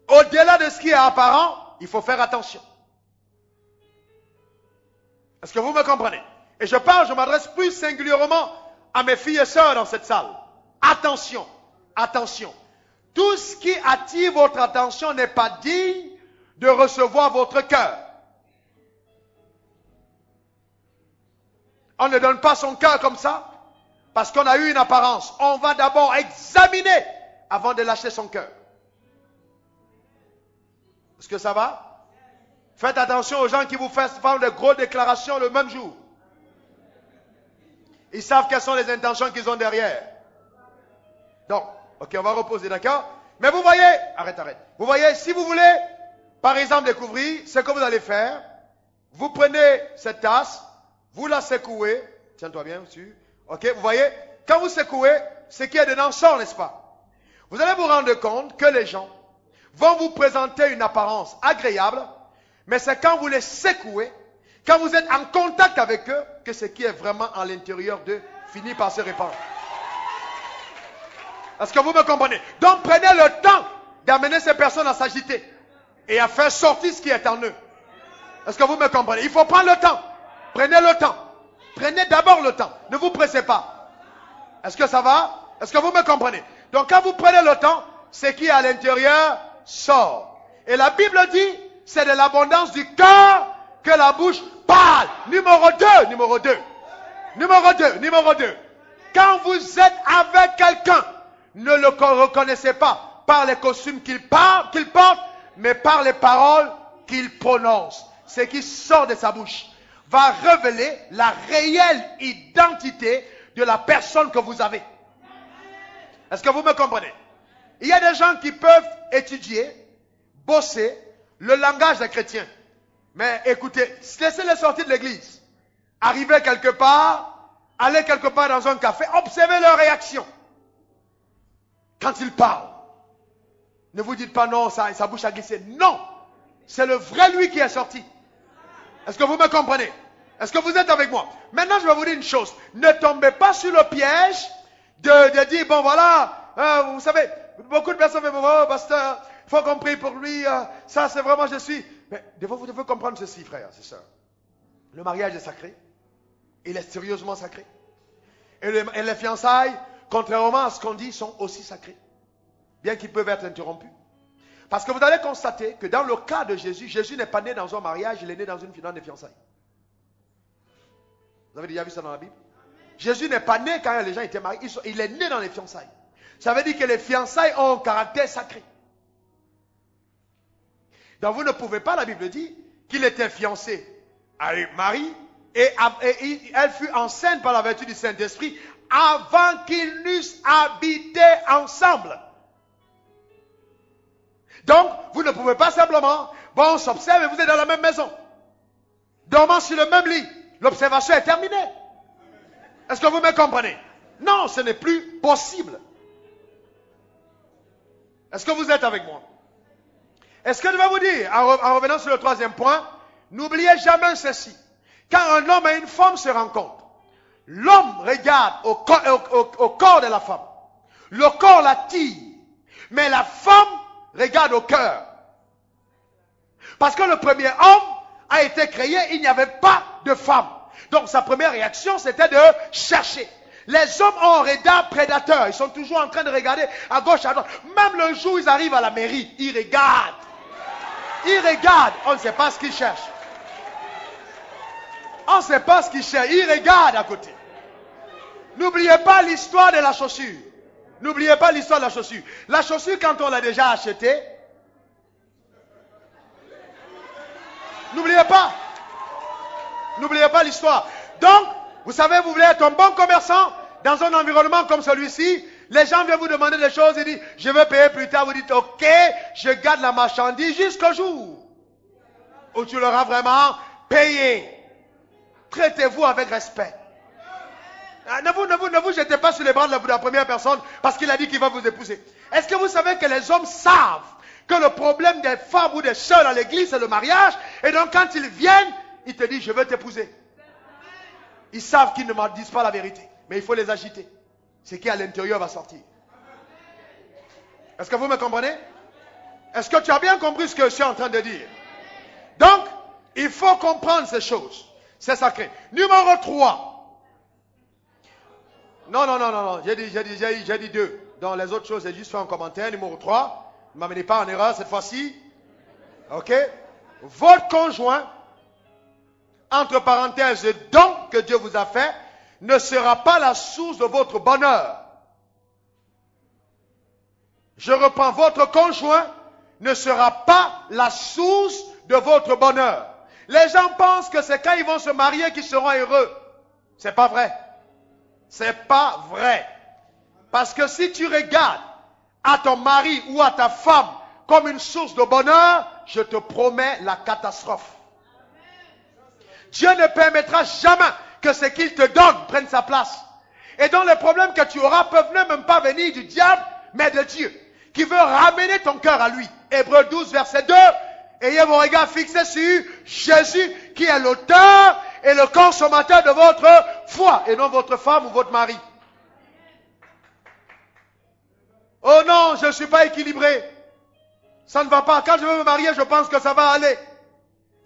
Au-delà de ce qui est apparent, il faut faire attention. Est-ce que vous me comprenez? Et je m'adresse plus singulièrement à mes filles et sœurs dans cette salle. Attention, attention. Tout ce qui attire votre attention n'est pas digne de recevoir votre cœur. On ne donne pas son cœur comme ça parce qu'on a eu une apparence. On va d'abord examiner avant de lâcher son cœur. Est-ce que ça va? Faites attention aux gens qui vous font de grosses déclarations le même jour. Ils savent quelles sont les intentions qu'ils ont derrière. Donc, ok, on va reposer, d'accord? Mais vous voyez, arrête. Vous voyez, si vous voulez, par exemple, découvrir ce que vous allez faire, vous prenez cette tasse, vous la secouez, tiens-toi bien dessus, ok, vous voyez, quand vous secouez, ce qui est dedans sort, n'est-ce pas? Vous allez vous rendre compte que les gens vont vous présenter une apparence agréable, mais c'est quand vous les secouez, quand vous êtes en contact avec eux, que ce qui est vraiment à l'intérieur d'eux finit par se répandre. Est-ce que vous me comprenez? Donc prenez le temps d'amener ces personnes à s'agiter et à faire sortir ce qui est en eux. Est-ce que vous me comprenez? Il faut prendre le temps. Prenez le temps. Prenez d'abord le temps. Ne vous pressez pas. Est-ce que ça va? Est-ce que vous me comprenez? Donc quand vous prenez le temps, ce qui est à l'intérieur sort. Et la Bible dit, c'est de l'abondance du cœur que la bouche parle. Numéro 2. Quand vous êtes avec quelqu'un, ne le reconnaissez pas par les costumes qu'il porte, mais par les paroles qu'il prononce. Ce qui sort de sa bouche va révéler la réelle identité de la personne que vous avez. Est-ce que vous me comprenez? Il y a des gens qui peuvent étudier, bosser le langage des chrétiens. Mais écoutez, laissez-les sortir de l'église. Arriver quelque part, aller quelque part dans un café, observez leur réaction. Quand ils parlent, ne vous dites pas non, sa bouche a glissé. Non, c'est le vrai lui qui est sorti. Est-ce que vous me comprenez? Est-ce que vous êtes avec moi? Maintenant, je vais vous dire une chose. Ne tombez pas sur le piège de dire, bon voilà, vous savez, beaucoup de personnes me disent, oh pasteur, il faut qu'on prie pour lui, ça c'est vraiment je suis. Mais vous devez comprendre ceci, frères et sœurs. Le mariage est sacré. Il est sérieusement sacré. Et les fiançailles, contrairement à ce qu'on dit, sont aussi sacrées. Bien qu'ils peuvent être interrompus. Parce que vous allez constater que dans le cas de Jésus, Jésus n'est pas né dans un mariage, il est né dans une finale de fiançailles. Vous avez déjà vu ça dans la Bible? Jésus n'est pas né quand les gens étaient mariés, il est né dans les fiançailles. Ça veut dire que les fiançailles ont un caractère sacré. Donc vous ne pouvez pas, la Bible dit, qu'il était fiancé à Marie et elle fut enceinte par la vertu du Saint-Esprit avant qu'ils n'eussent habité ensemble. Donc, vous ne pouvez pas simplement, bon, on s'observe et vous êtes dans la même maison, dormant sur le même lit. L'observation est terminée. Est-ce que vous me comprenez? Non, ce n'est plus possible. Est-ce que vous êtes avec moi? Est-ce que je vais vous dire, en revenant sur le troisième point, n'oubliez jamais ceci. Quand un homme et une femme se rencontrent, l'homme regarde au corps de la femme. Le corps l'attire. Mais la femme regarde au cœur. Parce que le premier homme a été créé, il n'y avait pas de femme. Donc sa première réaction, c'était de chercher. Les hommes ont un regard prédateur. Ils sont toujours en train de regarder à gauche, à droite. Même le jour où ils arrivent à la mairie, ils regardent. Ils regardent. On ne sait pas ce qu'ils cherchent. On ne sait pas ce qu'ils cherchent. Ils regardent à côté. N'oubliez pas l'histoire de la chaussure. N'oubliez pas l'histoire de la chaussure. La chaussure, quand on l'a déjà achetée, n'oubliez pas. N'oubliez pas l'histoire. Donc, vous savez, vous voulez être un bon commerçant dans un environnement comme celui-ci. Les gens viennent vous demander des choses et disent, je vais payer plus tard. Vous dites, ok, je garde la marchandise jusqu'au jour où tu l'auras vraiment payé. Traitez-vous avec respect. Ne vous jetez pas sur les bras de la première personne parce qu'il a dit qu'il va vous épouser. Est-ce que vous savez que les hommes savent que le problème des femmes ou des sœurs à l'église, c'est le mariage? Et donc quand ils viennent, ils te disent, je veux t'épouser. Ils savent qu'ils ne m'en disent pas la vérité. Mais il faut les agiter. Ce qui est à l'intérieur va sortir. Est-ce que vous me comprenez? Est-ce que tu as bien compris ce que je suis en train de dire? Donc, il faut comprendre ces choses. C'est sacré. Numéro 3. Non. J'ai dit 2. Dans les autres choses, j'ai juste fait un commentaire. Numéro 3. Ne m'amenez pas en erreur cette fois-ci. Ok? Votre conjoint, entre parenthèses, le don que Dieu vous a fait, ne sera pas la source de votre bonheur. Je reprends, votre conjoint ne sera pas la source de votre bonheur. Les gens pensent que c'est quand ils vont se marier qu'ils seront heureux. C'est pas vrai. C'est pas vrai. Parce que si tu regardes à ton mari ou à ta femme comme une source de bonheur, je te promets la catastrophe. Dieu ne permettra jamais que ce qu'il te donne prenne sa place. Et donc les problèmes que tu auras peuvent même pas venir du diable, mais de Dieu, qui veut ramener ton cœur à lui. Hébreux 12, verset 2. Ayez vos regards fixés sur Jésus, qui est l'auteur et le consommateur de votre foi, et non votre femme ou votre mari. Oh non, je ne suis pas équilibré. Ça ne va pas. Quand je veux me marier, je pense que ça va aller.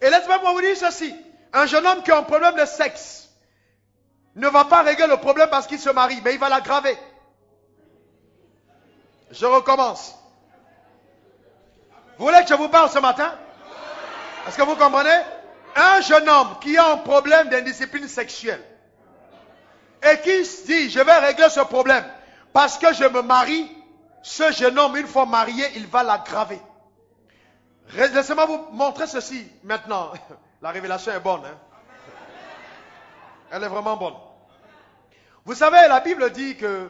Et laissez-moi vous dire ceci. Un jeune homme qui a un problème de sexe ne va pas régler le problème parce qu'il se marie, mais il va l'aggraver. Je recommence. Vous voulez que je vous parle ce matin? Est-ce que vous comprenez? Un jeune homme qui a un problème d'indiscipline sexuelle et qui se dit, je vais régler ce problème parce que je me marie, ce jeune homme, une fois marié, il va l'aggraver. Laissez-moi vous montrer ceci maintenant. La révélation est bonne. Hein? Elle est vraiment bonne. Vous savez, la Bible dit que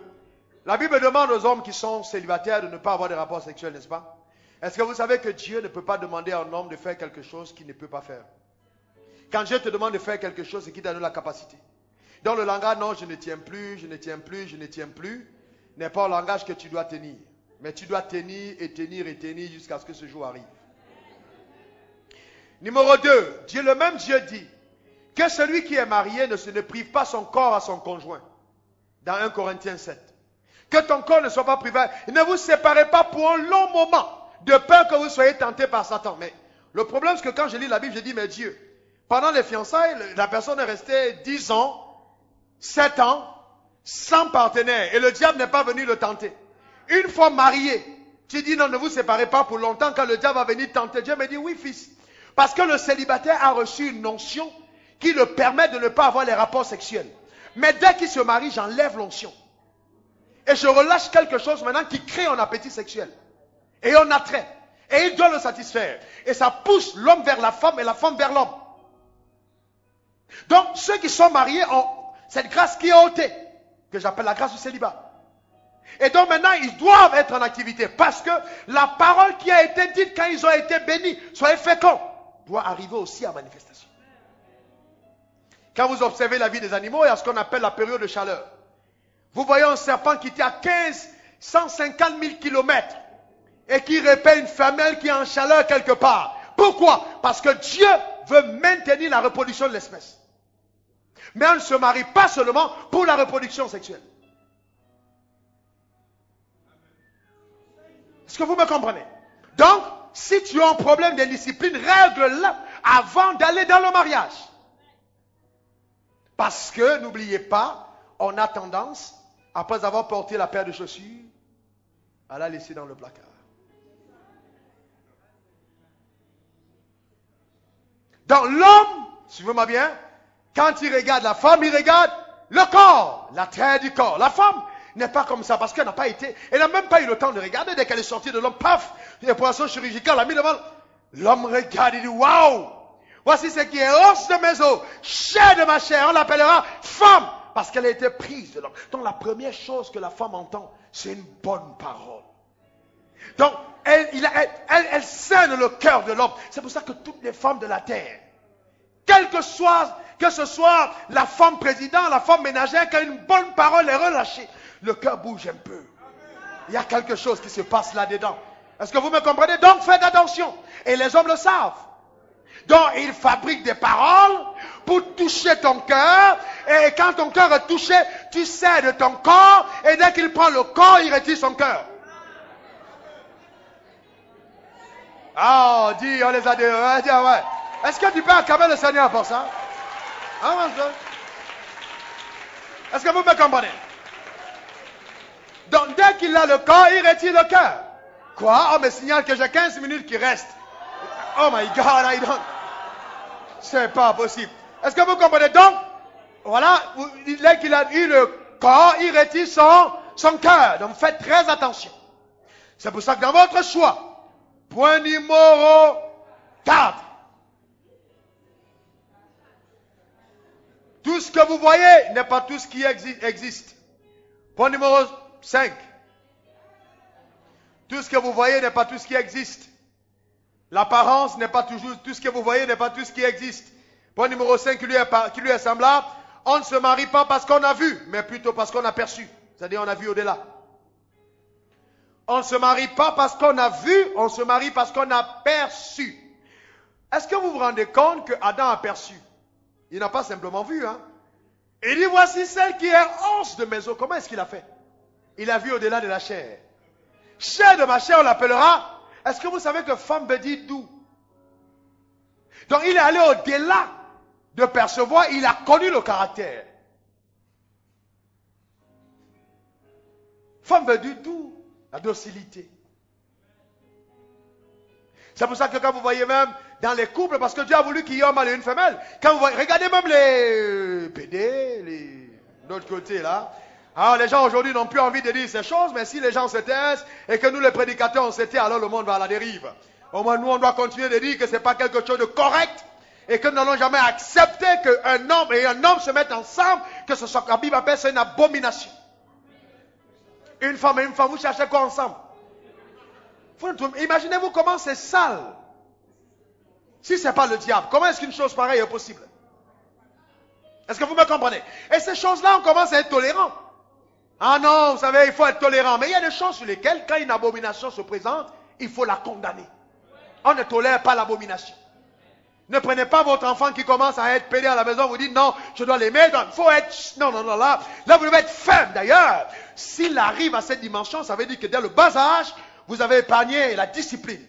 la Bible demande aux hommes qui sont célibataires de ne pas avoir de rapports sexuels, n'est-ce pas? Est-ce que vous savez que Dieu ne peut pas demander à un homme de faire quelque chose qu'il ne peut pas faire? Quand Dieu te demande de faire quelque chose, c'est qu'il t'a donné la capacité. Dans le langage, non, je ne tiens plus, je ne tiens plus, je ne tiens plus, n'est pas un langage que tu dois tenir. Mais tu dois tenir et tenir et tenir jusqu'à ce que ce jour arrive. Numéro 2, le même Dieu dit que celui qui est marié ne prive pas son corps à son conjoint. Dans 1 Corinthiens 7. Que ton corps ne soit pas privé. Ne vous séparez pas pour un long moment, de peur que vous soyez tentés par Satan. Mais le problème, c'est que quand je lis la Bible, je dis, mais Dieu, pendant les fiançailles, la personne est restée 10 ans, 7 ans, sans partenaire. Et le diable n'est pas venu le tenter. Une fois marié, tu dis, non, ne vous séparez pas pour longtemps, quand le diable va venir tenter. Dieu me dit, oui, fils. Parce que le célibataire a reçu une onction qui le permet de ne pas avoir les rapports sexuels. Mais dès qu'il se marie, j'enlève l'onction. Et je relâche quelque chose maintenant qui crée un appétit sexuel. Et un attrait. Et il doit le satisfaire. Et ça pousse l'homme vers la femme et la femme vers l'homme. Donc, ceux qui sont mariés ont cette grâce qui est ôtée, que j'appelle la grâce du célibat. Et donc maintenant, ils doivent être en activité. Parce que la parole qui a été dite quand ils ont été bénis, soyez féconds, doit arriver aussi à manifestation. Quand vous observez la vie des animaux, il y a ce qu'on appelle la période de chaleur. Vous voyez un serpent qui était à 150 000 kilomètres et qui répète une femelle qui est en chaleur quelque part. Pourquoi? Parce que Dieu veut maintenir la reproduction de l'espèce. Mais on ne se marie pas seulement pour la reproduction sexuelle. Est-ce que vous me comprenez? Donc, si tu as un problème d'indiscipline, règle-le avant d'aller dans le mariage. Parce que, n'oubliez pas, on a tendance, après avoir porté la paire de chaussures, à la laisser dans le placard. Donc l'homme, suivez-moi bien, quand il regarde la femme, il regarde le corps, la tête du corps. La femme n'est pas comme ça parce qu'elle n'a pas été, elle n'a même pas eu le temps de regarder. Dès qu'elle est sortie de l'homme, paf, les poissons chirurgicaux l'a mis devant. L'homme regarde, il dit waouh, voici ce qui est os de mes os, chair de ma chair. On l'appellera femme parce qu'elle a été prise de l'homme. Donc la première chose que la femme entend, c'est une bonne parole. Donc elle scène le cœur de l'homme. C'est pour ça que toutes les femmes de la terre, que ce soit la femme président, la femme ménagère, quand une bonne parole est relâchée, le cœur bouge un peu. Il y a quelque chose qui se passe là-dedans. Est-ce que vous me comprenez? Donc faites attention. Et les hommes le savent. Donc ils fabriquent des paroles pour toucher ton cœur. Et quand ton cœur est touché, tu sers de ton corps. Et dès qu'il prend le corps, il retire son cœur. Ah, dis, on les a dit. Ouais. Est-ce que tu peux acclamer le Seigneur pour ça? Est-ce que vous me comprenez? Donc, dès qu'il a le corps, il retire le cœur. Quoi? On me signale que j'ai 15 minutes qui restent. Oh my God, I don't. C'est pas possible. Est-ce que vous comprenez? Donc, voilà, dès qu'il a eu le corps, il retire son cœur. Donc, faites très attention. C'est pour ça que dans votre choix, point numéro 4. Tout ce que vous voyez n'est pas tout ce qui existe. Point numéro 5. Tout ce que vous voyez n'est pas tout ce qui existe. L'apparence n'est pas toujours tout ce que vous voyez n'est pas tout ce qui existe. Point numéro 5 qui lui est semblable. On ne se marie pas parce qu'on a vu, mais plutôt parce qu'on a perçu. C'est-à-dire on a vu au-delà. On ne se marie pas parce qu'on a vu, on se marie parce qu'on a perçu. Est-ce que vous vous rendez compte que Adam a perçu? Il n'a pas simplement vu, hein. Il dit, voici celle qui est os de mes os. Comment est-ce qu'il a fait? Il a vu au-delà de la chair. Chair de ma chair, on l'appellera. Est-ce que vous savez que femme veut dire doux? Donc il est allé au-delà de percevoir, il a connu le caractère. Femme veut dire doux, la docilité. C'est pour ça que quand vous voyez même dans les couples, parce que Dieu a voulu qu'il y ait un mâle et une femelle, quand vous voyez, regardez même les PD, d'autre côté là. Alors les gens aujourd'hui n'ont plus envie de dire ces choses, mais si les gens se taisent et que nous les prédicateurs on se tait, alors le monde va à la dérive. Au moins nous on doit continuer de dire que ce n'est pas quelque chose de correct et que nous n'allons jamais accepter qu'un homme et un homme se mettent ensemble, que ce soit, la Bible appelle ça une abomination. Une femme et une femme, vous cherchez quoi ensemble? Imaginez-vous comment c'est sale. Si ce n'est pas le diable, comment est-ce qu'une chose pareille est possible? Est-ce que vous me comprenez? Et ces choses-là, on commence à être tolérant. Ah non, vous savez, il faut être tolérant. Mais il y a des choses sur lesquelles, quand une abomination se présente, il faut la condamner. On ne tolère pas l'abomination. Ne prenez pas votre enfant qui commence à être pédé à la maison, vous dites non, je dois l'aimer. Il faut être... Non, là vous devez être ferme. D'ailleurs, s'il arrive à cette dimension, ça veut dire que dès le bas âge, vous avez épargné la discipline,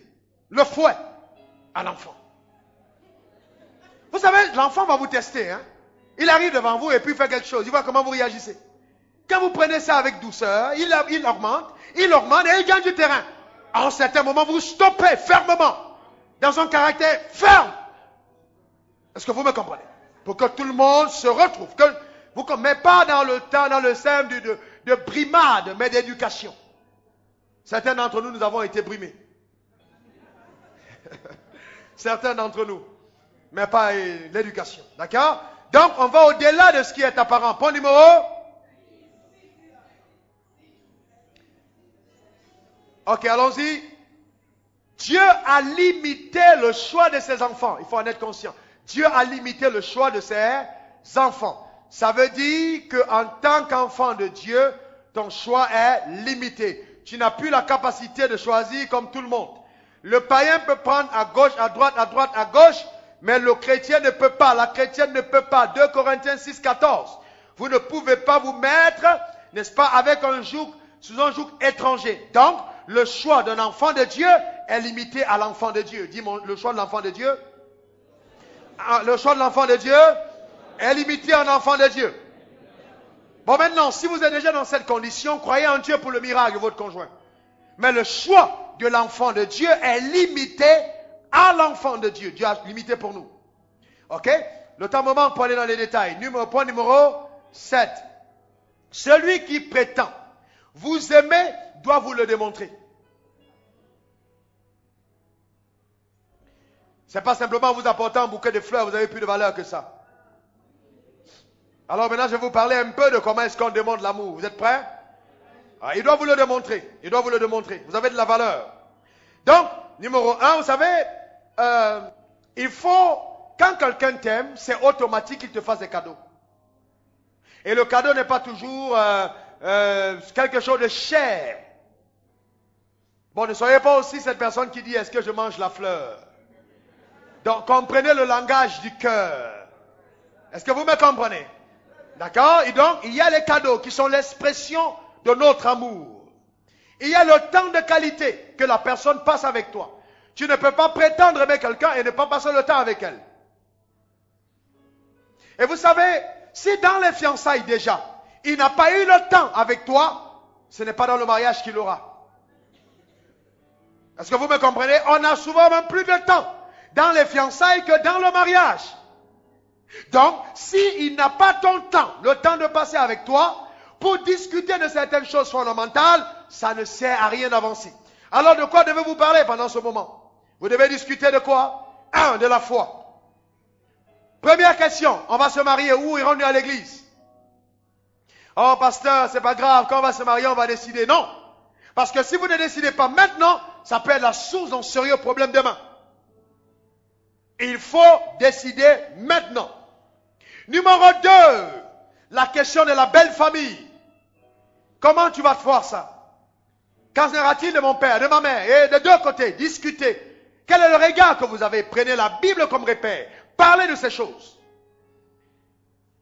le fouet à l'enfant. Vous savez, l'enfant va vous tester. Hein? Il arrive devant vous et puis il fait quelque chose. Il voit comment vous réagissez. Quand vous prenez ça avec douceur, il augmente et il gagne du terrain. À un certain moment, vous stoppez fermement. Dans un caractère ferme. Est-ce que vous me comprenez? Pour que tout le monde se retrouve. Que vous ne mettez pas dans le temps, dans le sein de brimade, mais d'éducation. Certains d'entre nous, nous avons été brimés. Certains d'entre nous. Mais pas l'éducation. D'accord? Donc, on va au-delà de ce qui est apparent. Point numéro. Ok, allons-y. Dieu a limité le choix de ses enfants. Il faut en être conscient. Dieu a limité le choix de ses enfants. Ça veut dire qu'en tant qu'enfant de Dieu, ton choix est limité. Tu n'as plus la capacité de choisir comme tout le monde. Le païen peut prendre à gauche, à droite, à gauche, mais le chrétien ne peut pas. La chrétienne ne peut pas. 2 Corinthiens 6, 14. Vous ne pouvez pas vous mettre, n'est-ce pas, avec un joug, sous un joug étranger. Donc, le choix d'un enfant de Dieu est limité à l'enfant de Dieu. Dis-moi, le choix de l'enfant de Dieu? Le choix de l'enfant de Dieu est limité à un enfant de Dieu. Bon, maintenant, si vous êtes déjà dans cette condition, croyez en Dieu pour le miracle de votre conjoint. Mais le choix de l'enfant de Dieu est limité à l'enfant de Dieu. Dieu a limité pour nous. Ok? Le temps moment pour aller dans les détails. Point numéro 7. Celui qui prétend vous aimer doit vous le démontrer. Ce n'est pas simplement en vous apportant un bouquet de fleurs, vous avez plus de valeur que ça. Alors maintenant, je vais vous parler un peu de comment est-ce qu'on démontre l'amour. Vous êtes prêts? Il doit vous le démontrer. Il doit vous le démontrer. Vous avez de la valeur. Donc, numéro 1, vous savez, il faut, quand quelqu'un t'aime, c'est automatique qu'il te fasse des cadeaux. Et le cadeau n'est pas toujours quelque chose de cher. Bon, ne soyez pas aussi cette personne qui dit, est-ce que je mange la fleur? Donc, comprenez le langage du cœur. Est-ce que vous me comprenez? D'accord? Et donc, il y a les cadeaux qui sont l'expression de notre amour. Il y a le temps de qualité que la personne passe avec toi. Tu ne peux pas prétendre aimer quelqu'un et ne pas passer le temps avec elle. Et vous savez, si dans les fiançailles déjà, il n'a pas eu le temps avec toi, ce n'est pas dans le mariage qu'il aura. Est-ce que vous me comprenez? On a souvent même plus de temps dans les fiançailles que dans le mariage. Donc, s'il n'a pas ton temps, le temps de passer avec toi, pour discuter de certaines choses fondamentales, ça ne sert à rien d'avancer. Alors, de quoi devez-vous parler pendant ce moment? Vous devez discuter de quoi? 1. De la foi. Première question, on va se marier, où irons-nous à l'église? Oh, pasteur, c'est pas grave, quand on va se marier, on va décider. Non. Parce que si vous ne décidez pas maintenant, ça peut être la source d'un sérieux problème demain. Il faut décider maintenant. Numéro 2, la question de la belle famille. Comment tu vas te voir ça? Qu'en sera-t-il de mon père, de ma mère? Et de deux côtés, discutez. Quel est le regard que vous avez? Prenez la Bible comme repère. Parlez de ces choses.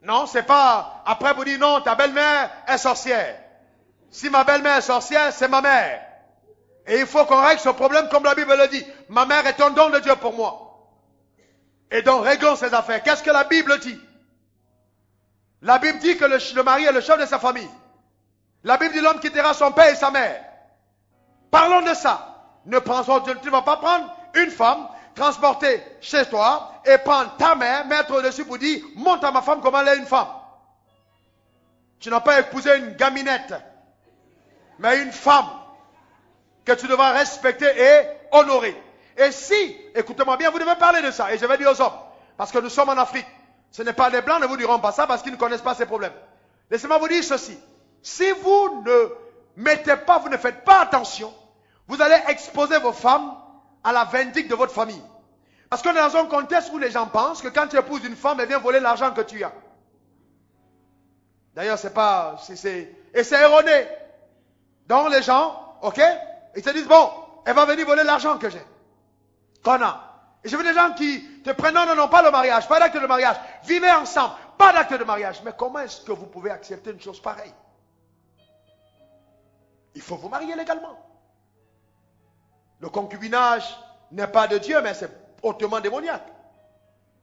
Non, c'est pas après vous dire non, ta belle-mère est sorcière. Si ma belle-mère est sorcière, c'est ma mère. Et il faut qu'on règle ce problème comme la Bible le dit. Ma mère est un don de Dieu pour moi. Et donc réglons ces affaires. Qu'est-ce que la Bible dit? La Bible dit que le mari est le chef de sa famille. La Bible dit l'homme quittera son père et sa mère. Parlons de ça. Tu ne vas pas prendre une femme, transporter chez toi et prendre ta mère, mettre au-dessus pour dire montre à ma femme comment elle est une femme. Tu n'as pas épousé une gaminette, mais une femme que tu devras respecter et honorer. Et si, écoutez-moi bien, vous devez parler de ça. Et je vais dire aux hommes, parce que nous sommes en Afrique. Ce n'est pas les blancs, ne vous diront pas ça parce qu'ils ne connaissent pas ces problèmes. Laissez-moi vous dire ceci. Si vous ne mettez pas, vous ne faites pas attention, vous allez exposer vos femmes à la vindicte de votre famille. Parce qu'on est dans un contexte où les gens pensent que quand tu épouses une femme, elle vient voler l'argent que tu as. D'ailleurs, et c'est erroné. Donc les gens, ok, ils se disent, bon, elle va venir voler l'argent que j'ai. Qu'on a. Et je veux des gens qui te prennent, non, pas le mariage, pas d'acte de mariage. Vivez ensemble, pas d'acte de mariage. Mais comment est-ce que vous pouvez accepter une chose pareille? Il faut vous marier légalement. Le concubinage n'est pas de Dieu, mais c'est hautement démoniaque.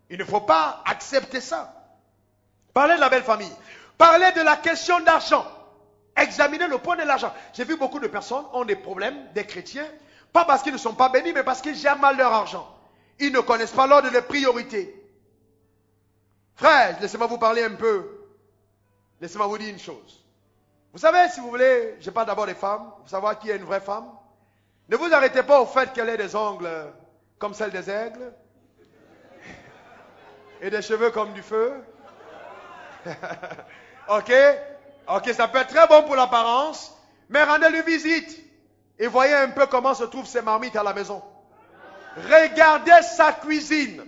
Il ne faut pas accepter ça. Parlez de la belle famille. Parlez de la question d'argent. Examinez le point de l'argent. J'ai vu beaucoup de personnes ont des problèmes, des chrétiens, pas parce qu'ils ne sont pas bénis, mais parce qu'ils gèrent mal leur argent. Ils ne connaissent pas l'ordre des priorités. Frère, laissez-moi vous parler un peu. Laissez-moi vous dire une chose. Vous savez, si vous voulez, je parle d'abord des femmes, vous savez qui est une vraie femme. Ne vous arrêtez pas au fait qu'elle ait des ongles comme celles des aigles et des cheveux comme du feu. Ok, ça peut être très bon pour l'apparence, mais rendez-lui visite et voyez un peu comment se trouvent ses marmites à la maison. Regardez sa cuisine.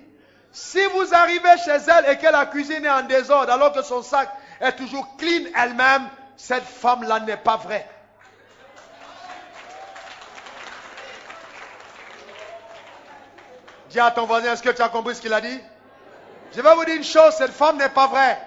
Si vous arrivez chez elle et que la cuisine est en désordre alors que son sac est toujours clean elle-même, cette femme-là n'est pas vraie. Dis à ton voisin, est-ce que tu as compris ce qu'il a dit? Je vais vous dire une chose, cette femme n'est pas vraie.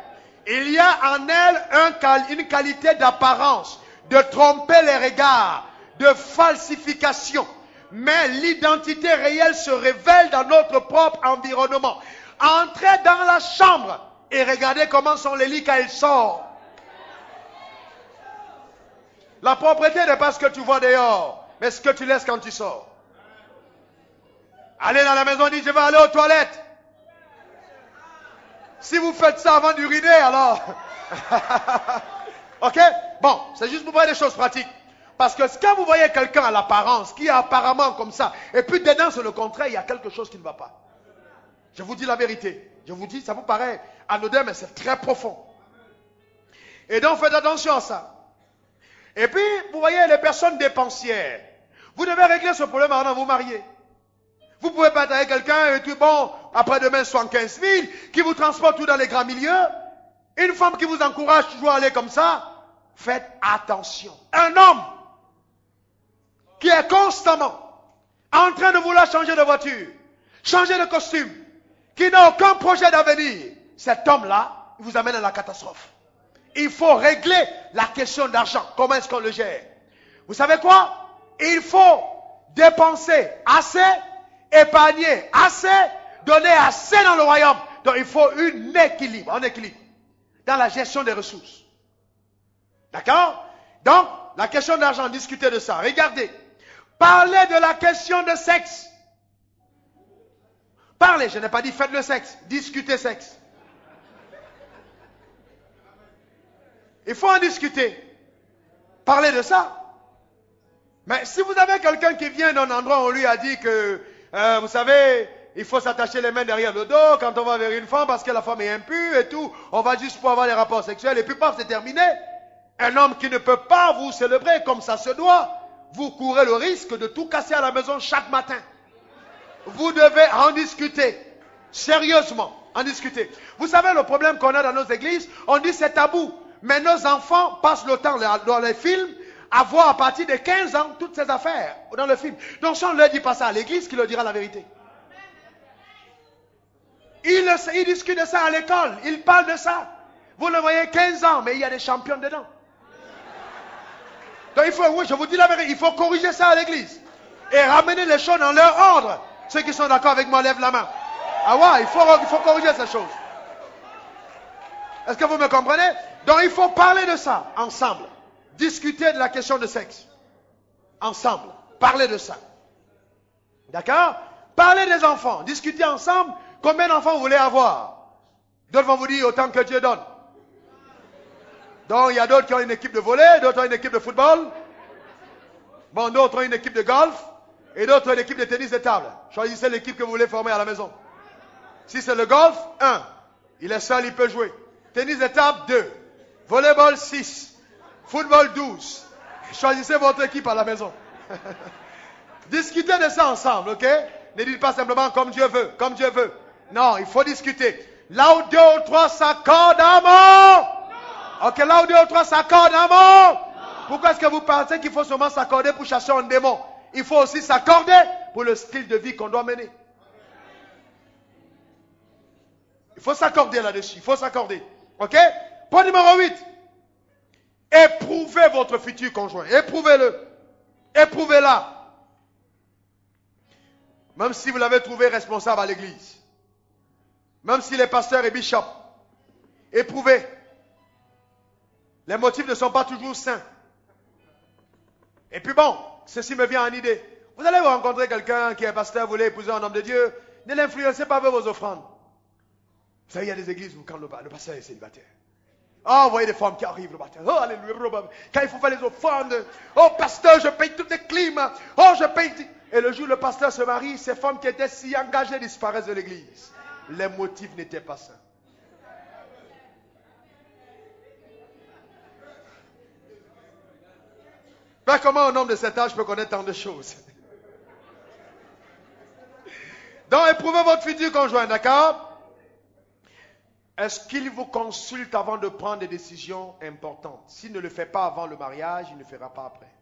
Il y a en elle une qualité d'apparence, de tromper les regards, de falsification. Mais l'identité réelle se révèle dans notre propre environnement. Entrez dans la chambre et regardez comment sont les lits quand il sort. La propreté n'est pas ce que tu vois dehors, mais ce que tu laisses quand tu sors. Allez dans la maison, dit je vais aller aux toilettes. Si vous faites ça avant d'uriner, alors... ok? Bon, c'est juste pour voir des choses pratiques. Parce que quand vous voyez quelqu'un à l'apparence, qui est apparemment comme ça, et puis dedans c'est le contraire, il y a quelque chose qui ne va pas. Je vous dis la vérité. Je vous dis, ça vous paraît anodin, mais c'est très profond. Et donc faites attention à ça. Et puis, vous voyez les personnes dépensières. Vous devez régler ce problème avant de vous marier. Vous pouvez pas être avec quelqu'un et tout, bon, après-demain 75 000, qui vous transporte tout dans les grands milieux. Une femme qui vous encourage toujours à aller comme ça. Faites attention. Un homme qui est constamment en train de vouloir changer de voiture, changer de costume, qui n'a aucun projet d'avenir, cet homme-là, il vous amène à la catastrophe. Il faut régler la question d'argent. Comment est-ce qu'on le gère? Vous savez quoi? Il faut dépenser assez, épargner assez, donner assez dans le royaume. Donc il faut un équilibre dans la gestion des ressources. D'accord? Donc, la question d'argent, discutez de ça. Regardez. Parlez de la question de sexe. Parlez, je n'ai pas dit faites le sexe. Discutez sexe. Il faut en discuter. Parlez de ça. Mais si vous avez quelqu'un qui vient d'un endroit où on lui a dit que, vous savez, il faut s'attacher les mains derrière le dos quand on va vers une femme parce que la femme est impure et tout, on va juste pour avoir des rapports sexuels et puis paf, c'est terminé. Un homme qui ne peut pas vous célébrer comme ça se doit, vous courez le risque de tout casser à la maison chaque matin. Vous devez en discuter. Sérieusement, en discuter. Vous savez le problème qu'on a dans nos églises, on dit c'est tabou. Mais nos enfants passent le temps dans les films à voir à partir de 15 ans toutes ces affaires dans le film. Donc si on ne leur dit pas ça à l'église, qui leur dira la vérité? Ils discutent de ça à l'école, ils parlent de ça. Vous le voyez 15 ans, mais il y a des champions dedans. Donc il faut, oui, je vous dis la vérité, il faut corriger ça à l'église. Et ramener les choses dans leur ordre. Ceux qui sont d'accord avec moi, lèvent la main. Ah ouais, il faut corriger ces choses. Est-ce que vous me comprenez? Donc il faut parler de ça ensemble. Discuter de la question de sexe. Ensemble. Parler de ça. D'accord? Parler des enfants. Discuter ensemble. Combien d'enfants vous voulez avoir? D'autres vont vous dire autant que Dieu donne. Donc il y a d'autres qui ont une équipe de volley, d'autres ont une équipe de football. Bon, d'autres ont une équipe de golf. Et d'autres ont une équipe de tennis de table. Choisissez l'équipe que vous voulez former à la maison. Si c'est le golf, 1. Il est seul, il peut jouer. Tennis de table, 2. Volleyball, 6. Football, 12. Choisissez votre équipe à la maison. Discutez de ça ensemble, ok? Ne dites pas simplement comme Dieu veut, comme Dieu veut. Non, il faut discuter. Là où 2 ou 3 s'accordent à mort. Ok, là où 2 ou 3 s'accordent à mort. Pourquoi est-ce que vous pensez qu'il faut seulement s'accorder pour chasser un démon? Il faut aussi s'accorder pour le style de vie qu'on doit mener. Il faut s'accorder là-dessus. Il faut s'accorder. Ok? Point numéro 8. Éprouvez votre futur conjoint. Éprouvez-le. Éprouvez-la. Même si vous l'avez trouvé responsable à l'église. Même s'il est pasteur et bishop. Éprouvez. Les motifs ne sont pas toujours sains. Et puis bon, ceci me vient en idée. Vous allez rencontrer quelqu'un qui est pasteur, vous voulez épouser un homme de Dieu. Ne l'influencez pas avec vos offrandes. Vous savez, il y a des églises où quand le pasteur est célibataire. Oh, vous voyez des femmes qui arrivent le matin. Oh, alléluia. Quand il faut faire les offrandes. Oh, pasteur, je paye toutes les clims. Oh, je paye. Et le jour où le pasteur se marie, ces femmes qui étaient si engagées disparaissent de l'église. Les motifs n'étaient pas sains. Ben, comment un homme de cet âge peut connaître tant de choses? Donc, éprouvez votre futur conjoint, d'accord? Est-ce qu'il vous consulte avant de prendre des décisions importantes? S'il ne le fait pas avant le mariage, il ne le fera pas après.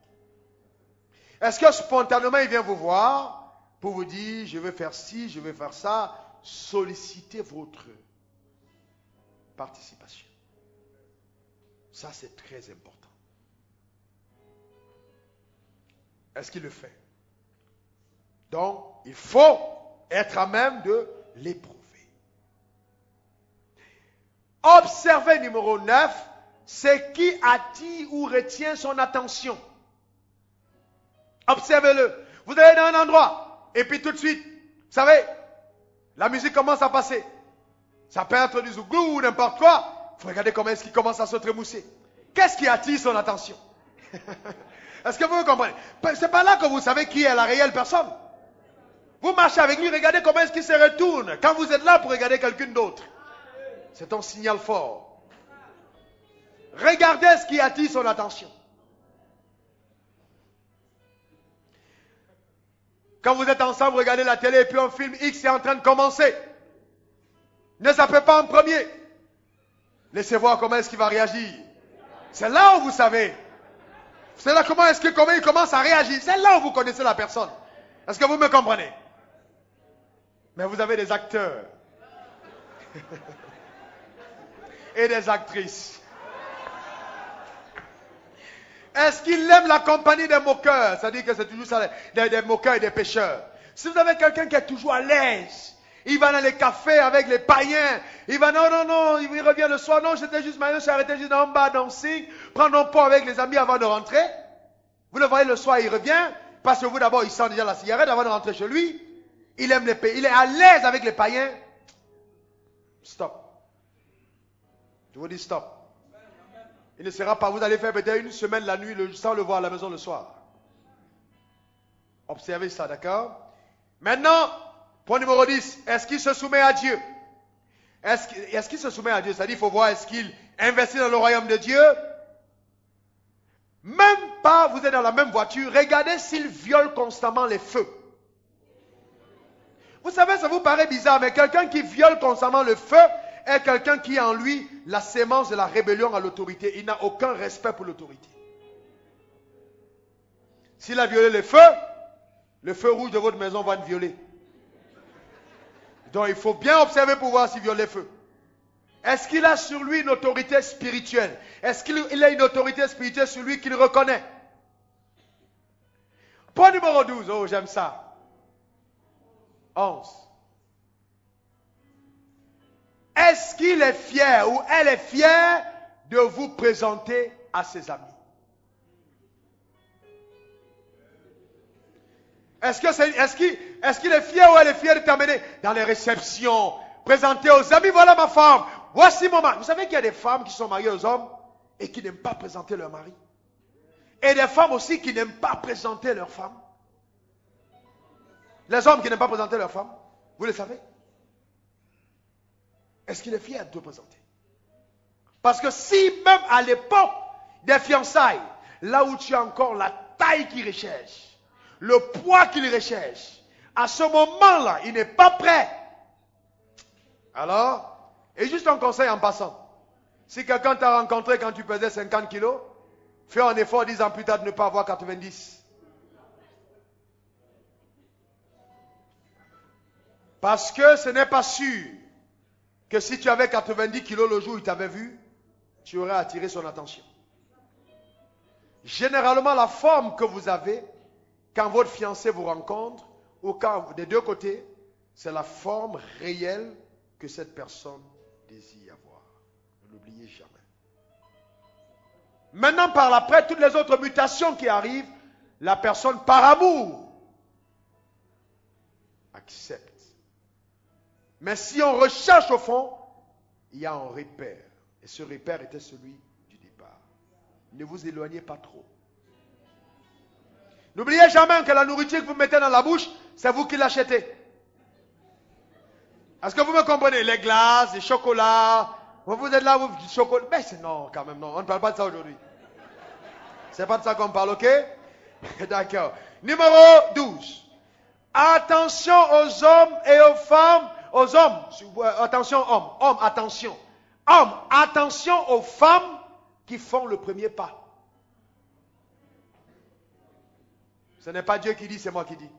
Est-ce que spontanément, il vient vous voir pour vous dire, je veux faire ci, je veux faire ça? Sollicitez votre participation. Ça, c'est très important. Est-ce qu'il le fait? Donc, il faut être à même de l'éprouver. Observez numéro 9, c'est qui attire ou retient son attention. Observez-le. Vous allez dans un endroit, et puis tout de suite, vous savez, la musique commence à passer. Ça peut être du zouglou ou n'importe quoi. Il faut regarder comment est-ce qu'il commence à se trémousser. Qu'est-ce qui attire son attention? Est-ce que vous comprenez? C'est pas là que vous savez qui est la réelle personne. Vous marchez avec lui, regardez comment est-ce qu'il se retourne. Quand vous êtes là pour regarder quelqu'un d'autre. C'est un signal fort. Regardez ce qui attire son attention. Quand vous êtes ensemble, regardez la télé et puis un film X est en train de commencer. Ne zappez pas en premier. Laissez voir comment est-ce qu'il va réagir. C'est là où vous savez. C'est là comment il commence à réagir. C'est là où vous connaissez la personne. Est-ce que vous me comprenez? Mais vous avez des acteurs. Et des actrices. Est-ce qu'il aime la compagnie des moqueurs? C'est-à-dire que c'est toujours ça, des moqueurs et des pécheurs. Si vous avez quelqu'un qui est toujours à l'aise, il va dans les cafés avec les païens, il va non, il revient le soir, non, j'étais juste marié, je suis arrêté juste en bas dancing, prendre un pot avec les amis avant de rentrer. Vous le voyez le soir, il revient, parce que vous d'abord, il sent déjà la cigarette avant de rentrer chez lui. Il aime les païens, il est à l'aise avec les païens. Stop. Je vous dis stop. Il ne sera pas, vous allez faire peut-être une semaine la nuit sans le voir à la maison le soir. Observez ça, d'accord? Maintenant, point numéro 10, est-ce qu'il se soumet à Dieu? Est-ce qu'il se soumet à Dieu? C'est-à-dire, il faut voir, est-ce qu'il investit dans le royaume de Dieu? Même pas, vous êtes dans la même voiture, regardez s'il viole constamment les feux. Vous savez, ça vous paraît bizarre, mais quelqu'un qui viole constamment le feu est quelqu'un qui a en lui la sémence de la rébellion à l'autorité. Il n'a aucun respect pour l'autorité. S'il a violé le feu rouge de votre maison va le violer. Donc il faut bien observer pour voir s'il viole les feux. Est-ce qu'il a sur lui une autorité spirituelle? Est-ce qu'il a une autorité spirituelle sur lui qu'il reconnaît? Point numéro 12. Oh, j'aime ça. 11. Est-ce qu'il est fier ou elle est fière de vous présenter à ses amis? Est-ce qu'il est fier ou elle est fière de t'amener dans les réceptions, présenter aux amis, voilà ma femme, voici mon mari. Vous savez qu'il y a des femmes qui sont mariées aux hommes et qui n'aiment pas présenter leur mari. Et des femmes aussi qui n'aiment pas présenter leur femme. Les hommes qui n'aiment pas présenter leur femme, vous le savez. Est-ce qu'il est fier de te présenter? Parce que si même à l'époque des fiançailles, là où tu as encore la taille qui recherche, le poids qu'il recherche, à ce moment-là, il n'est pas prêt. Alors, et juste un conseil en passant. Si quelqu'un t'a rencontré quand tu pesais 50 kilos, fais un effort 10 ans plus tard de ne pas avoir 90. Parce que ce n'est pas sûr que si tu avais 90 kilos le jour où il t'avait vu, tu aurais attiré son attention. Généralement, la forme que vous avez, quand votre fiancé vous rencontre, ou quand des deux côtés, c'est la forme réelle que cette personne désire avoir. Ne l'oubliez jamais. Maintenant, par après, toutes les autres mutations qui arrivent, la personne, par amour, accepte. Mais si on recherche au fond, il y a un repère. Et ce repère était celui du départ. Ne vous éloignez pas trop. N'oubliez jamais que la nourriture que vous mettez dans la bouche, c'est vous qui l'achetez. Est-ce que vous me comprenez? Les glaces, les chocolats, vous êtes là, vous chocolat. Mais c'est non, quand même, non. On ne parle pas de ça aujourd'hui. C'est pas de ça qu'on parle, ok? D'accord. Numéro 12. Attention aux hommes et aux femmes. Aux hommes. Attention, hommes. Hommes, attention. Hommes, attention aux femmes qui font le premier pas. Ce n'est pas Dieu qui dit, c'est moi qui dis.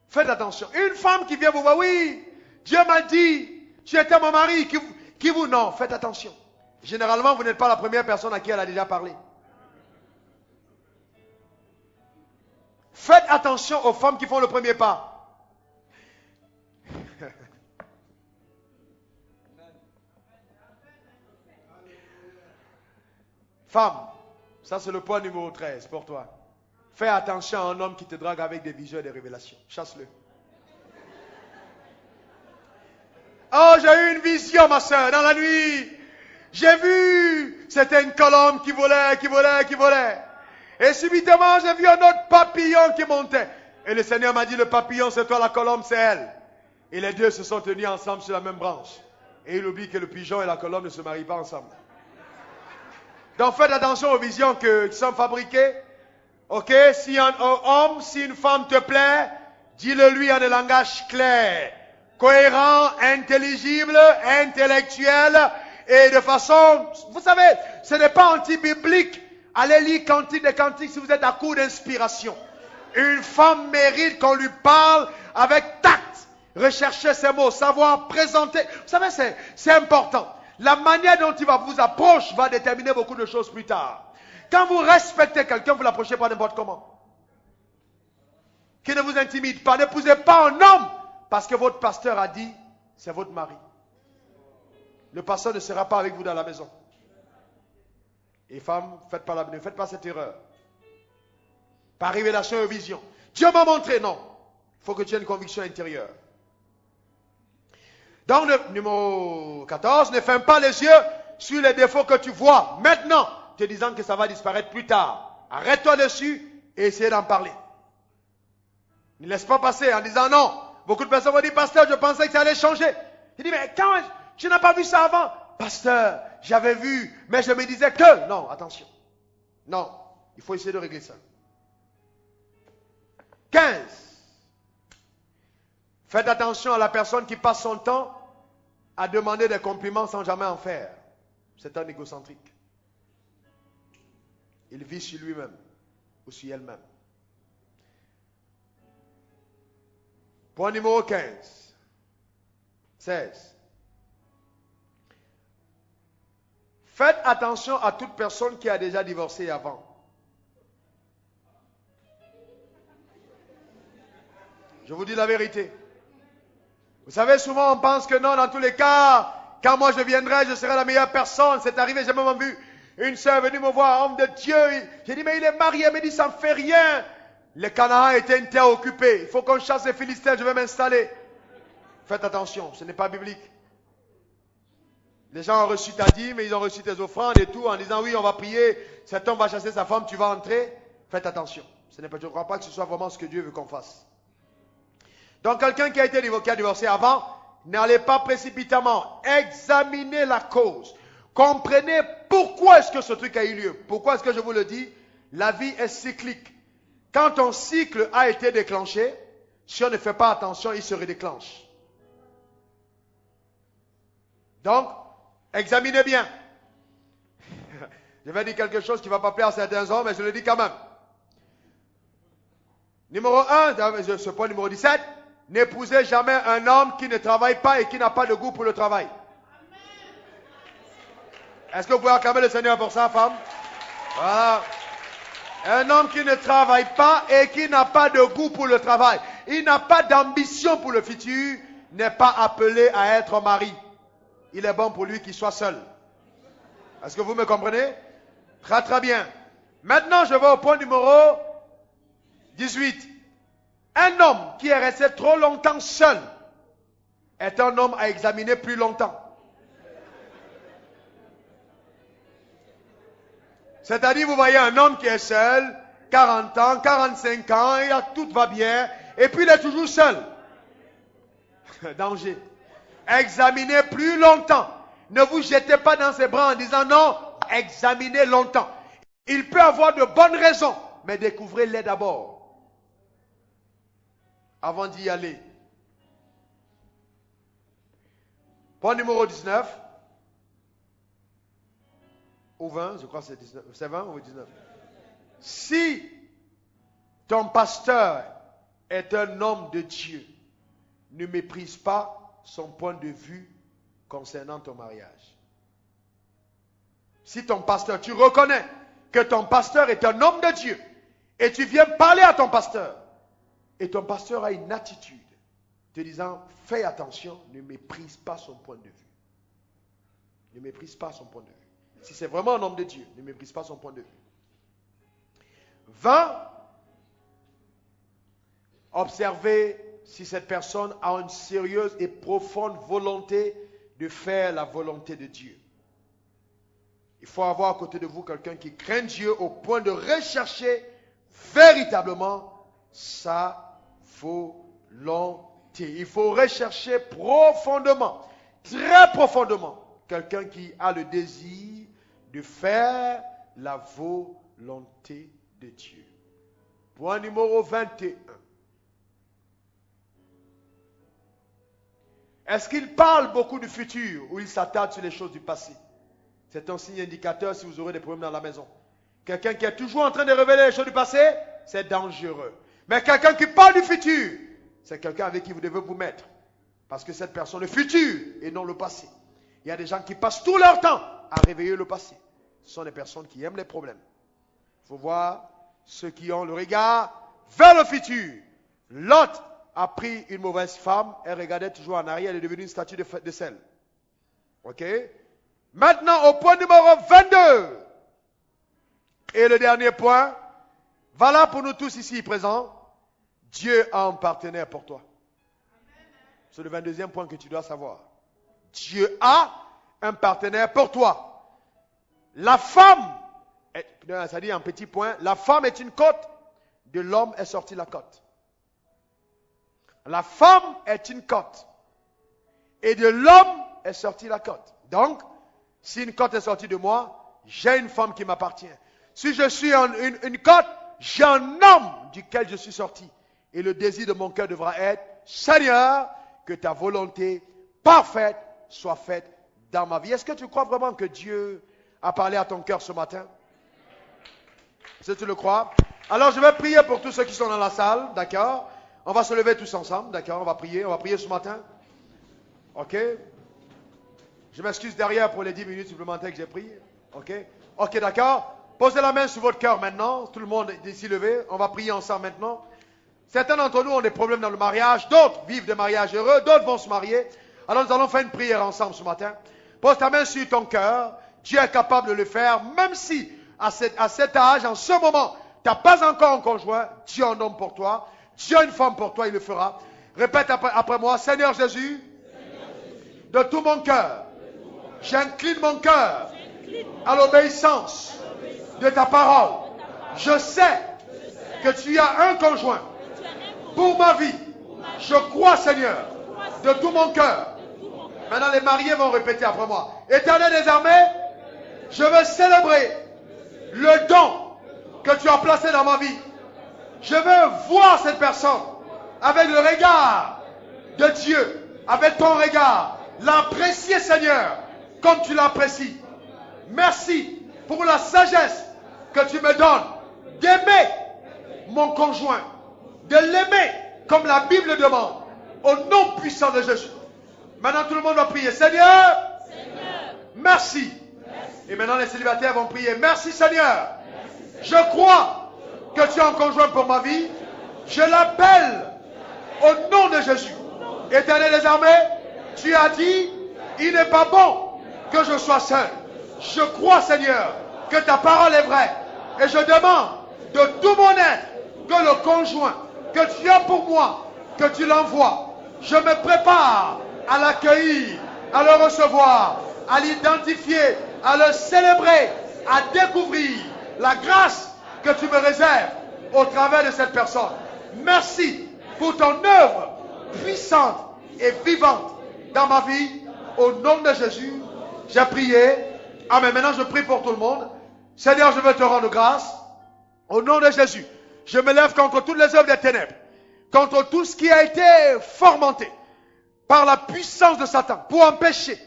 Faites attention. Une femme qui vient vous voir, oui, Dieu m'a dit, tu étais mon mari, qui vous... Non, faites attention. Généralement, vous n'êtes pas la première personne à qui elle a déjà parlé. Faites attention aux femmes qui font le premier pas. Femme, ça c'est le point numéro 13 pour toi. Fais attention à un homme qui te drague avec des visions et des révélations. Chasse-le. Oh, j'ai eu une vision, ma soeur, dans la nuit. J'ai vu, c'était une colombe qui volait, qui volait, qui volait. Et subitement, j'ai vu un autre papillon qui montait. Et le Seigneur m'a dit, le papillon, c'est toi, la colombe, c'est elle. Et les deux se sont tenus ensemble sur la même branche. Et il oublie que le pigeon et la colombe ne se marient pas ensemble. Donc faites attention aux visions qui sont fabriquées. Ok, si un homme, si une femme te plaît, dis-le lui en un langage clair, cohérent, intelligible, intellectuel, et de façon, vous savez, ce n'est pas anti-biblique. Allez lire Cantique des Cantiques si vous êtes à court d'inspiration. Une femme mérite qu'on lui parle avec tact. Rechercher ses mots, savoir présenter. Vous savez, c'est important. La manière dont il va vous approcher va déterminer beaucoup de choses plus tard. Quand vous respectez quelqu'un, vous ne l'approchez pas n'importe comment. Qui ne vous intimide pas. N'épousez pas un homme parce que votre pasteur a dit, c'est votre mari. Le pasteur ne sera pas avec vous dans la maison. Et femmes, ne faites pas cette erreur. Par révélation et vision. Dieu m'a montré, non. Il faut que tu aies une conviction intérieure. Donc, le numéro 14, ne ferme pas les yeux sur les défauts que tu vois maintenant, te disant que ça va disparaître plus tard. Arrête-toi dessus et essaie d'en parler. Ne laisse pas passer en disant non. Beaucoup de personnes vont dire, pasteur, je pensais que ça allait changer. Je dis, mais quand tu n'as pas vu ça avant? Pasteur, j'avais vu, mais je me disais que... Non, attention. Non, il faut essayer de régler ça. 15. Faites attention à la personne qui passe son temps à demander des compliments sans jamais en faire. C'est un égocentrique. Il vit sur lui-même ou sur elle-même. Point numéro 15. 16. Faites attention à toute personne qui a déjà divorcé avant. Je vous dis la vérité. Vous savez, souvent on pense que non, dans tous les cas, quand moi je viendrai, je serai la meilleure personne. C'est arrivé, j'ai même vu une sœur venue me voir, homme de Dieu. J'ai dit, mais il est marié. Elle me dit, ça ne fait rien. Le Canaan était une terre occupée. Il faut qu'on chasse les Philistins, je vais m'installer. Faites attention, ce n'est pas biblique. Les gens ont reçu ta dîme, ils ont reçu tes offrandes et tout, en disant, oui, on va prier, cet homme va chasser sa femme, tu vas entrer. Faites attention. Je ne crois pas que ce soit vraiment ce que Dieu veut qu'on fasse. Donc, quelqu'un qui a divorcé avant, n'allez pas précipitamment. Examinez la cause. Comprenez pourquoi est-ce que ce truc a eu lieu. Pourquoi est-ce que je vous le dis? La vie est cyclique. Quand ton cycle a été déclenché, si on ne fait pas attention, il se redéclenche. Donc, examinez bien. Je vais dire quelque chose qui ne va pas plaire à certains hommes, mais je le dis quand même. Numéro 1, ce point numéro 17, n'épousez jamais un homme qui ne travaille pas et qui n'a pas de goût pour le travail. Est-ce que vous pouvez acclamer le Seigneur pour ça, femme? Voilà. Un homme qui ne travaille pas et qui n'a pas de goût pour le travail. Il n'a pas d'ambition pour le futur, n'est pas appelé à être mari. Il est bon pour lui qu'il soit seul. Est-ce que vous me comprenez? Très très bien. Maintenant, je vais au point numéro 18. Un homme qui est resté trop longtemps seul est un homme à examiner plus longtemps. C'est-à-dire, vous voyez un homme qui est seul, 40 ans, 45 ans, tout va bien, et puis il est toujours seul. Danger. Examinez plus longtemps. Ne vous jetez pas dans ses bras en disant non, examinez longtemps. Il peut avoir de bonnes raisons, mais découvrez-les d'abord. Avant d'y aller. Point numéro 19. Ou 20, je crois que c'est 19. C'est 20 ou 19? Si ton pasteur est un homme de Dieu, ne méprise pas son point de vue concernant ton mariage. Si ton pasteur, tu reconnais que ton pasteur est un homme de Dieu, et tu viens parler à ton pasteur, et ton pasteur a une attitude te disant, fais attention, ne méprise pas son point de vue. Ne méprise pas son point de vue. Si c'est vraiment un homme de Dieu, ne méprise pas son point de vue. 20. Observez si cette personne a une sérieuse et profonde volonté de faire la volonté de Dieu. Il faut avoir à côté de vous quelqu'un qui craint Dieu au point de rechercher véritablement sa volonté. Il faut rechercher profondément, très profondément, quelqu'un qui a le désir de faire la volonté de Dieu. Point numéro 21. Est-ce qu'il parle beaucoup du futur ou il s'attarde sur les choses du passé? C'est un signe indicateur si vous aurez des problèmes dans la maison. Quelqu'un qui est toujours en train de révéler les choses du passé, c'est dangereux. Mais quelqu'un qui parle du futur, c'est quelqu'un avec qui vous devez vous mettre. Parce que cette personne, le futur et non le passé. Il y a des gens qui passent tout leur temps à réveiller le passé. Ce sont des personnes qui aiment les problèmes. Il faut voir ceux qui ont le regard vers le futur. Lot a pris une mauvaise femme, elle regardait toujours en arrière, elle est devenue une statue de sel. Ok? Maintenant, au point numéro 22. Et le dernier point, voilà pour nous tous ici présents, Dieu a un partenaire pour toi. C'est le 22e point que tu dois savoir. Dieu a un partenaire pour toi. La femme, ça dit un petit point, la femme est une côte, de l'homme est sortie la côte. La femme est une côte, et de l'homme est sortie la côte. Donc, si une côte est sortie de moi, j'ai une femme qui m'appartient. Si je suis une côte, j'ai un homme duquel je suis sorti. Et le désir de mon cœur devra être, Seigneur, que ta volonté parfaite soit faite dans ma vie. Est-ce que tu crois vraiment que Dieu a parlé à ton cœur ce matin? Est-ce que tu le crois? Alors je vais prier pour tous ceux qui sont dans la salle, d'accord? On va se lever tous ensemble, d'accord? On va prier ce matin. Ok? Je m'excuse derrière pour les 10 minutes supplémentaires que j'ai pris. Ok? Ok, d'accord? Posez la main sur votre cœur maintenant. Tout le monde est ici levé. On va prier ensemble maintenant. Certains d'entre nous ont des problèmes dans le mariage, d'autres vivent des mariages heureux, d'autres vont se marier. Alors nous allons faire une prière ensemble ce matin. Pose ta main sur ton cœur. Dieu est capable de le faire, même si à cet âge, en ce moment, tu n'as pas encore un conjoint. Dieu a un homme pour toi. Dieu a une femme pour toi, il le fera. Répète après moi, Seigneur Jésus, de tout mon cœur, j'incline mon cœur à l'obéissance de ta parole. Je sais que tu as un conjoint pour ma vie. Je crois, Seigneur, de tout mon cœur. Maintenant, les mariés vont répéter après moi. Éternel des armées, je veux célébrer le don que tu as placé dans ma vie. Je veux voir cette personne avec le regard de Dieu, avec ton regard, l'apprécier, Seigneur, comme tu l'apprécies. Merci pour la sagesse que tu me donnes d'aimer mon conjoint, de l'aimer comme la Bible demande, au nom puissant de Jésus. Maintenant, tout le monde va prier. Seigneur, merci. Et maintenant, les célibataires vont prier. Merci, Seigneur. Je crois que tu as un conjoint pour ma vie. Je l'appelle au nom de Jésus. Éternel des armées, tu as dit, il n'est pas bon que je sois seul. Je crois, Seigneur, que ta parole est vraie. Et je demande de tout mon être que le conjoint que tu as pour moi, que tu l'envoies. Je me prépare à l'accueillir, à le recevoir, à l'identifier, à le célébrer, à découvrir la grâce que tu me réserves au travers de cette personne. Merci pour ton œuvre puissante et vivante dans ma vie. Au nom de Jésus, j'ai prié. Amen. Maintenant, je prie pour tout le monde. Seigneur, je veux te rendre grâce. Au nom de Jésus, je me lève contre toutes les œuvres des ténèbres, contre tout ce qui a été fomenté par la puissance de Satan pour empêcher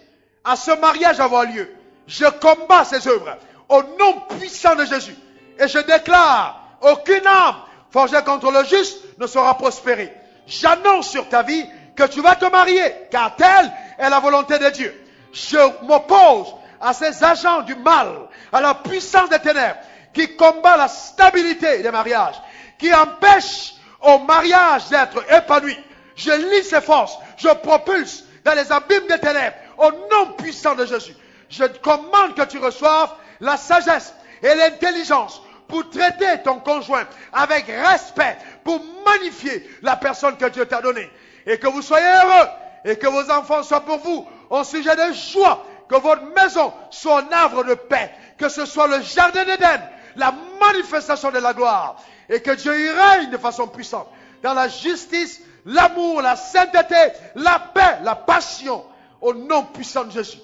à ce mariage avoir lieu. Je combats ces œuvres au nom puissant de Jésus. Et je déclare, aucune âme forgée contre le juste ne sera prospérée. J'annonce sur ta vie que tu vas te marier, car telle est la volonté de Dieu. Je m'oppose à ces agents du mal, à la puissance des ténèbres, qui combat la stabilité des mariages, qui empêche au mariage d'être épanoui. Je lis ces forces, je propulse dans les abîmes des ténèbres, au nom puissant de Jésus. Je commande que tu reçoives la sagesse et l'intelligence pour traiter ton conjoint avec respect, pour magnifier la personne que Dieu t'a donnée. Et que vous soyez heureux, et que vos enfants soient pour vous un sujet de joie, que votre maison soit un arbre de paix, que ce soit le jardin d'Éden, la manifestation de la gloire, et que Dieu y règne de façon puissante, dans la justice, l'amour, la sainteté, la paix, la passion, au nom puissant de Jésus.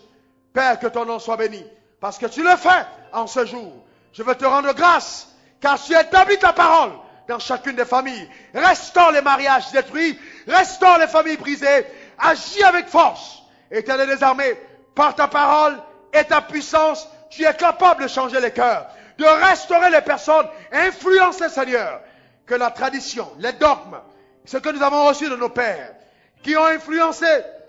Père, que ton nom soit béni, parce que tu le fais en ce jour. Je veux te rendre grâce, car tu établis ta parole dans chacune des familles. Restaure les mariages détruits, restaure les familles brisées, agis avec force. Éternel des armées, par ta parole et ta puissance, tu es capable de changer les cœurs, de restaurer les personnes influencées, Seigneur. Que la tradition, les dogmes, ce que nous avons reçu de nos pères, qui ont influencé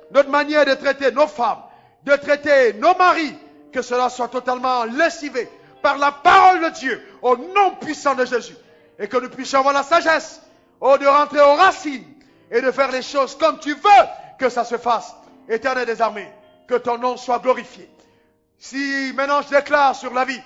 notre manière de traiter nos femmes, de traiter nos maris, que cela soit totalement lessivé par la parole de Dieu, au nom puissant de Jésus. Et que nous puissions avoir la sagesse, de rentrer aux racines et de faire les choses comme tu veux que ça se fasse. Éternel des armées, que ton nom soit glorifié. Si maintenant je déclare sur la vie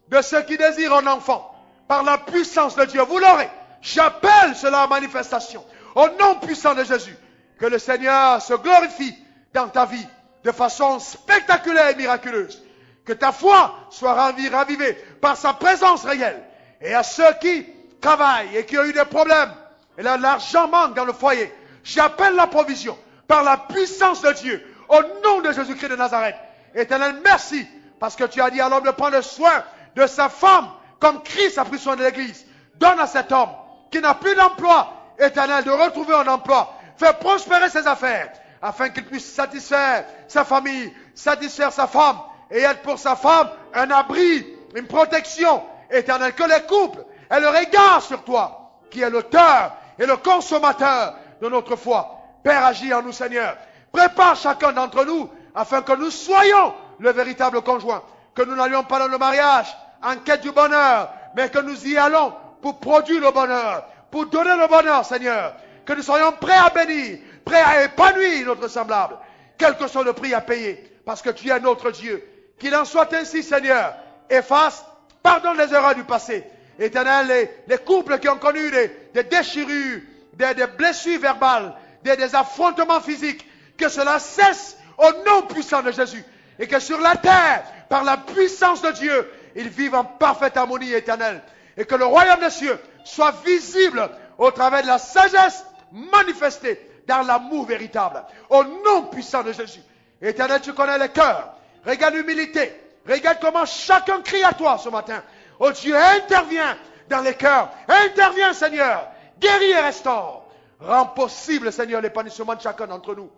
de ceux qui désirent un enfant, par la puissance de Dieu, vous l'aurez. J'appelle cela en manifestation, au nom puissant de Jésus. Que le Seigneur se glorifie dans ta vie de façon spectaculaire et miraculeuse. Que ta foi soit ravivée par sa présence réelle. Et à ceux qui travaillent et qui ont eu des problèmes, et là l'argent manque dans le foyer, j'appelle la provision par la puissance de Dieu, au nom de Jésus-Christ de Nazareth. Éternel, merci, parce que tu as dit à l'homme de prendre soin de sa femme, comme Christ a pris soin de l'Église. Donne à cet homme qui n'a plus d'emploi, Éternel, de retrouver un emploi. Fais prospérer ses affaires, afin qu'il puisse satisfaire sa famille, satisfaire sa femme, et être pour sa femme un abri, une protection. Éternel, que les couples aient le regard sur toi, qui est l'auteur et le consommateur de notre foi. Père, agis en nous, Seigneur. Prépare chacun d'entre nous, afin que nous soyons le véritable conjoint. Que nous n'allions pas dans le mariage en quête du bonheur, mais que nous y allons pour produire le bonheur, pour donner le bonheur, Seigneur. Que nous soyons prêts à bénir, prêts à épanouir notre semblable, quel que soit le prix à payer, parce que tu es notre Dieu. Qu'il en soit ainsi, Seigneur. Efface, pardonne les erreurs du passé. Éternel, les couples qui ont connu des déchirures, des blessures verbales, des affrontements physiques, que cela cesse au nom puissant de Jésus. Et que sur la terre, par la puissance de Dieu, ils vivent en parfaite harmonie éternelle. Et que le royaume des cieux soit visible au travers de la sagesse manifestée dans l'amour véritable. Au nom puissant de Jésus. Éternel, tu connais les cœurs. Regarde l'humilité. Regarde comment chacun crie à toi ce matin. Oh Dieu, interviens dans les cœurs. Interviens, Seigneur. Guéris et restaure. Rends possible, Seigneur, l'épanouissement de chacun d'entre nous.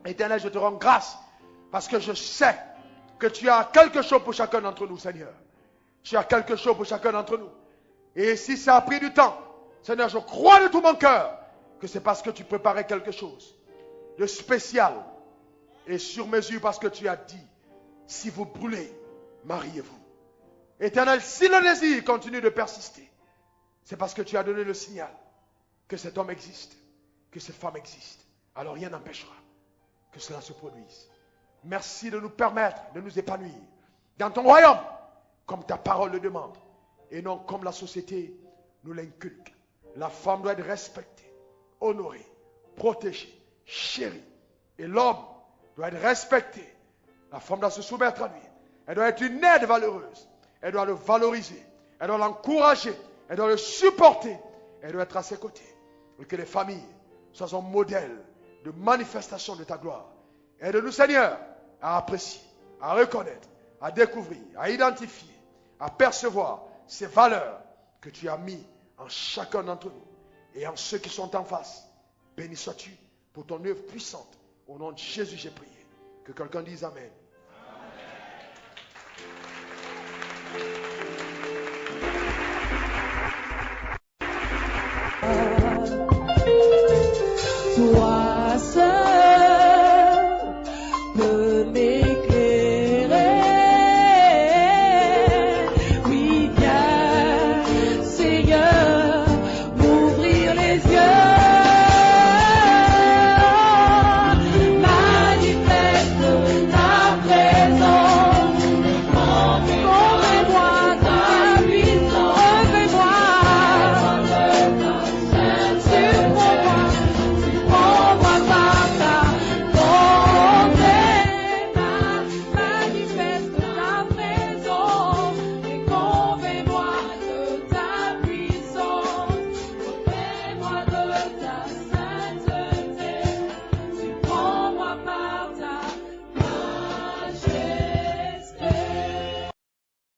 Éternel, je te rends grâce parce que je sais que tu as quelque chose pour chacun d'entre nous, Seigneur. Tu as quelque chose pour chacun d'entre nous. Et si ça a pris du temps, Seigneur, je crois de tout mon cœur que c'est parce que tu préparais quelque chose de spécial et sur mesure parce que tu as dit, si vous brûlez, mariez-vous. Éternel, si le désir continue de persister, c'est parce que tu as donné le signal que cet homme existe, que cette femme existe. Alors rien n'empêchera que cela se produise. Merci de nous permettre de nous épanouir dans ton royaume, comme ta parole le demande, et non comme la société nous l'inculque. La femme doit être respectée, honorée, protégée, chérie. Et l'homme doit être respecté. La femme doit se soumettre à lui. Elle doit être une aide valeureuse. Elle doit le valoriser. Elle doit l'encourager. Elle doit le supporter. Elle doit être à ses côtés. Et que les familles soient un modèle de manifestation de ta gloire. Aide-nous, Seigneur, à apprécier, à reconnaître, à découvrir, à identifier, à percevoir ces valeurs que tu as mis en chacun d'entre nous et en ceux qui sont en face. Béni sois-tu pour ton œuvre puissante. Au nom de Jésus, j'ai prié. Que quelqu'un dise Amen. Toi seul peux m'éclairer. Oui, viens, Seigneur, m'ouvrir les yeux. Manifeste ta présence. Convainc-moi de ta puissance. Surprends-moi. Prends-moi par ta bonté, manifeste ta présence et convainc-moi de ta puissance, convainc-moi de ta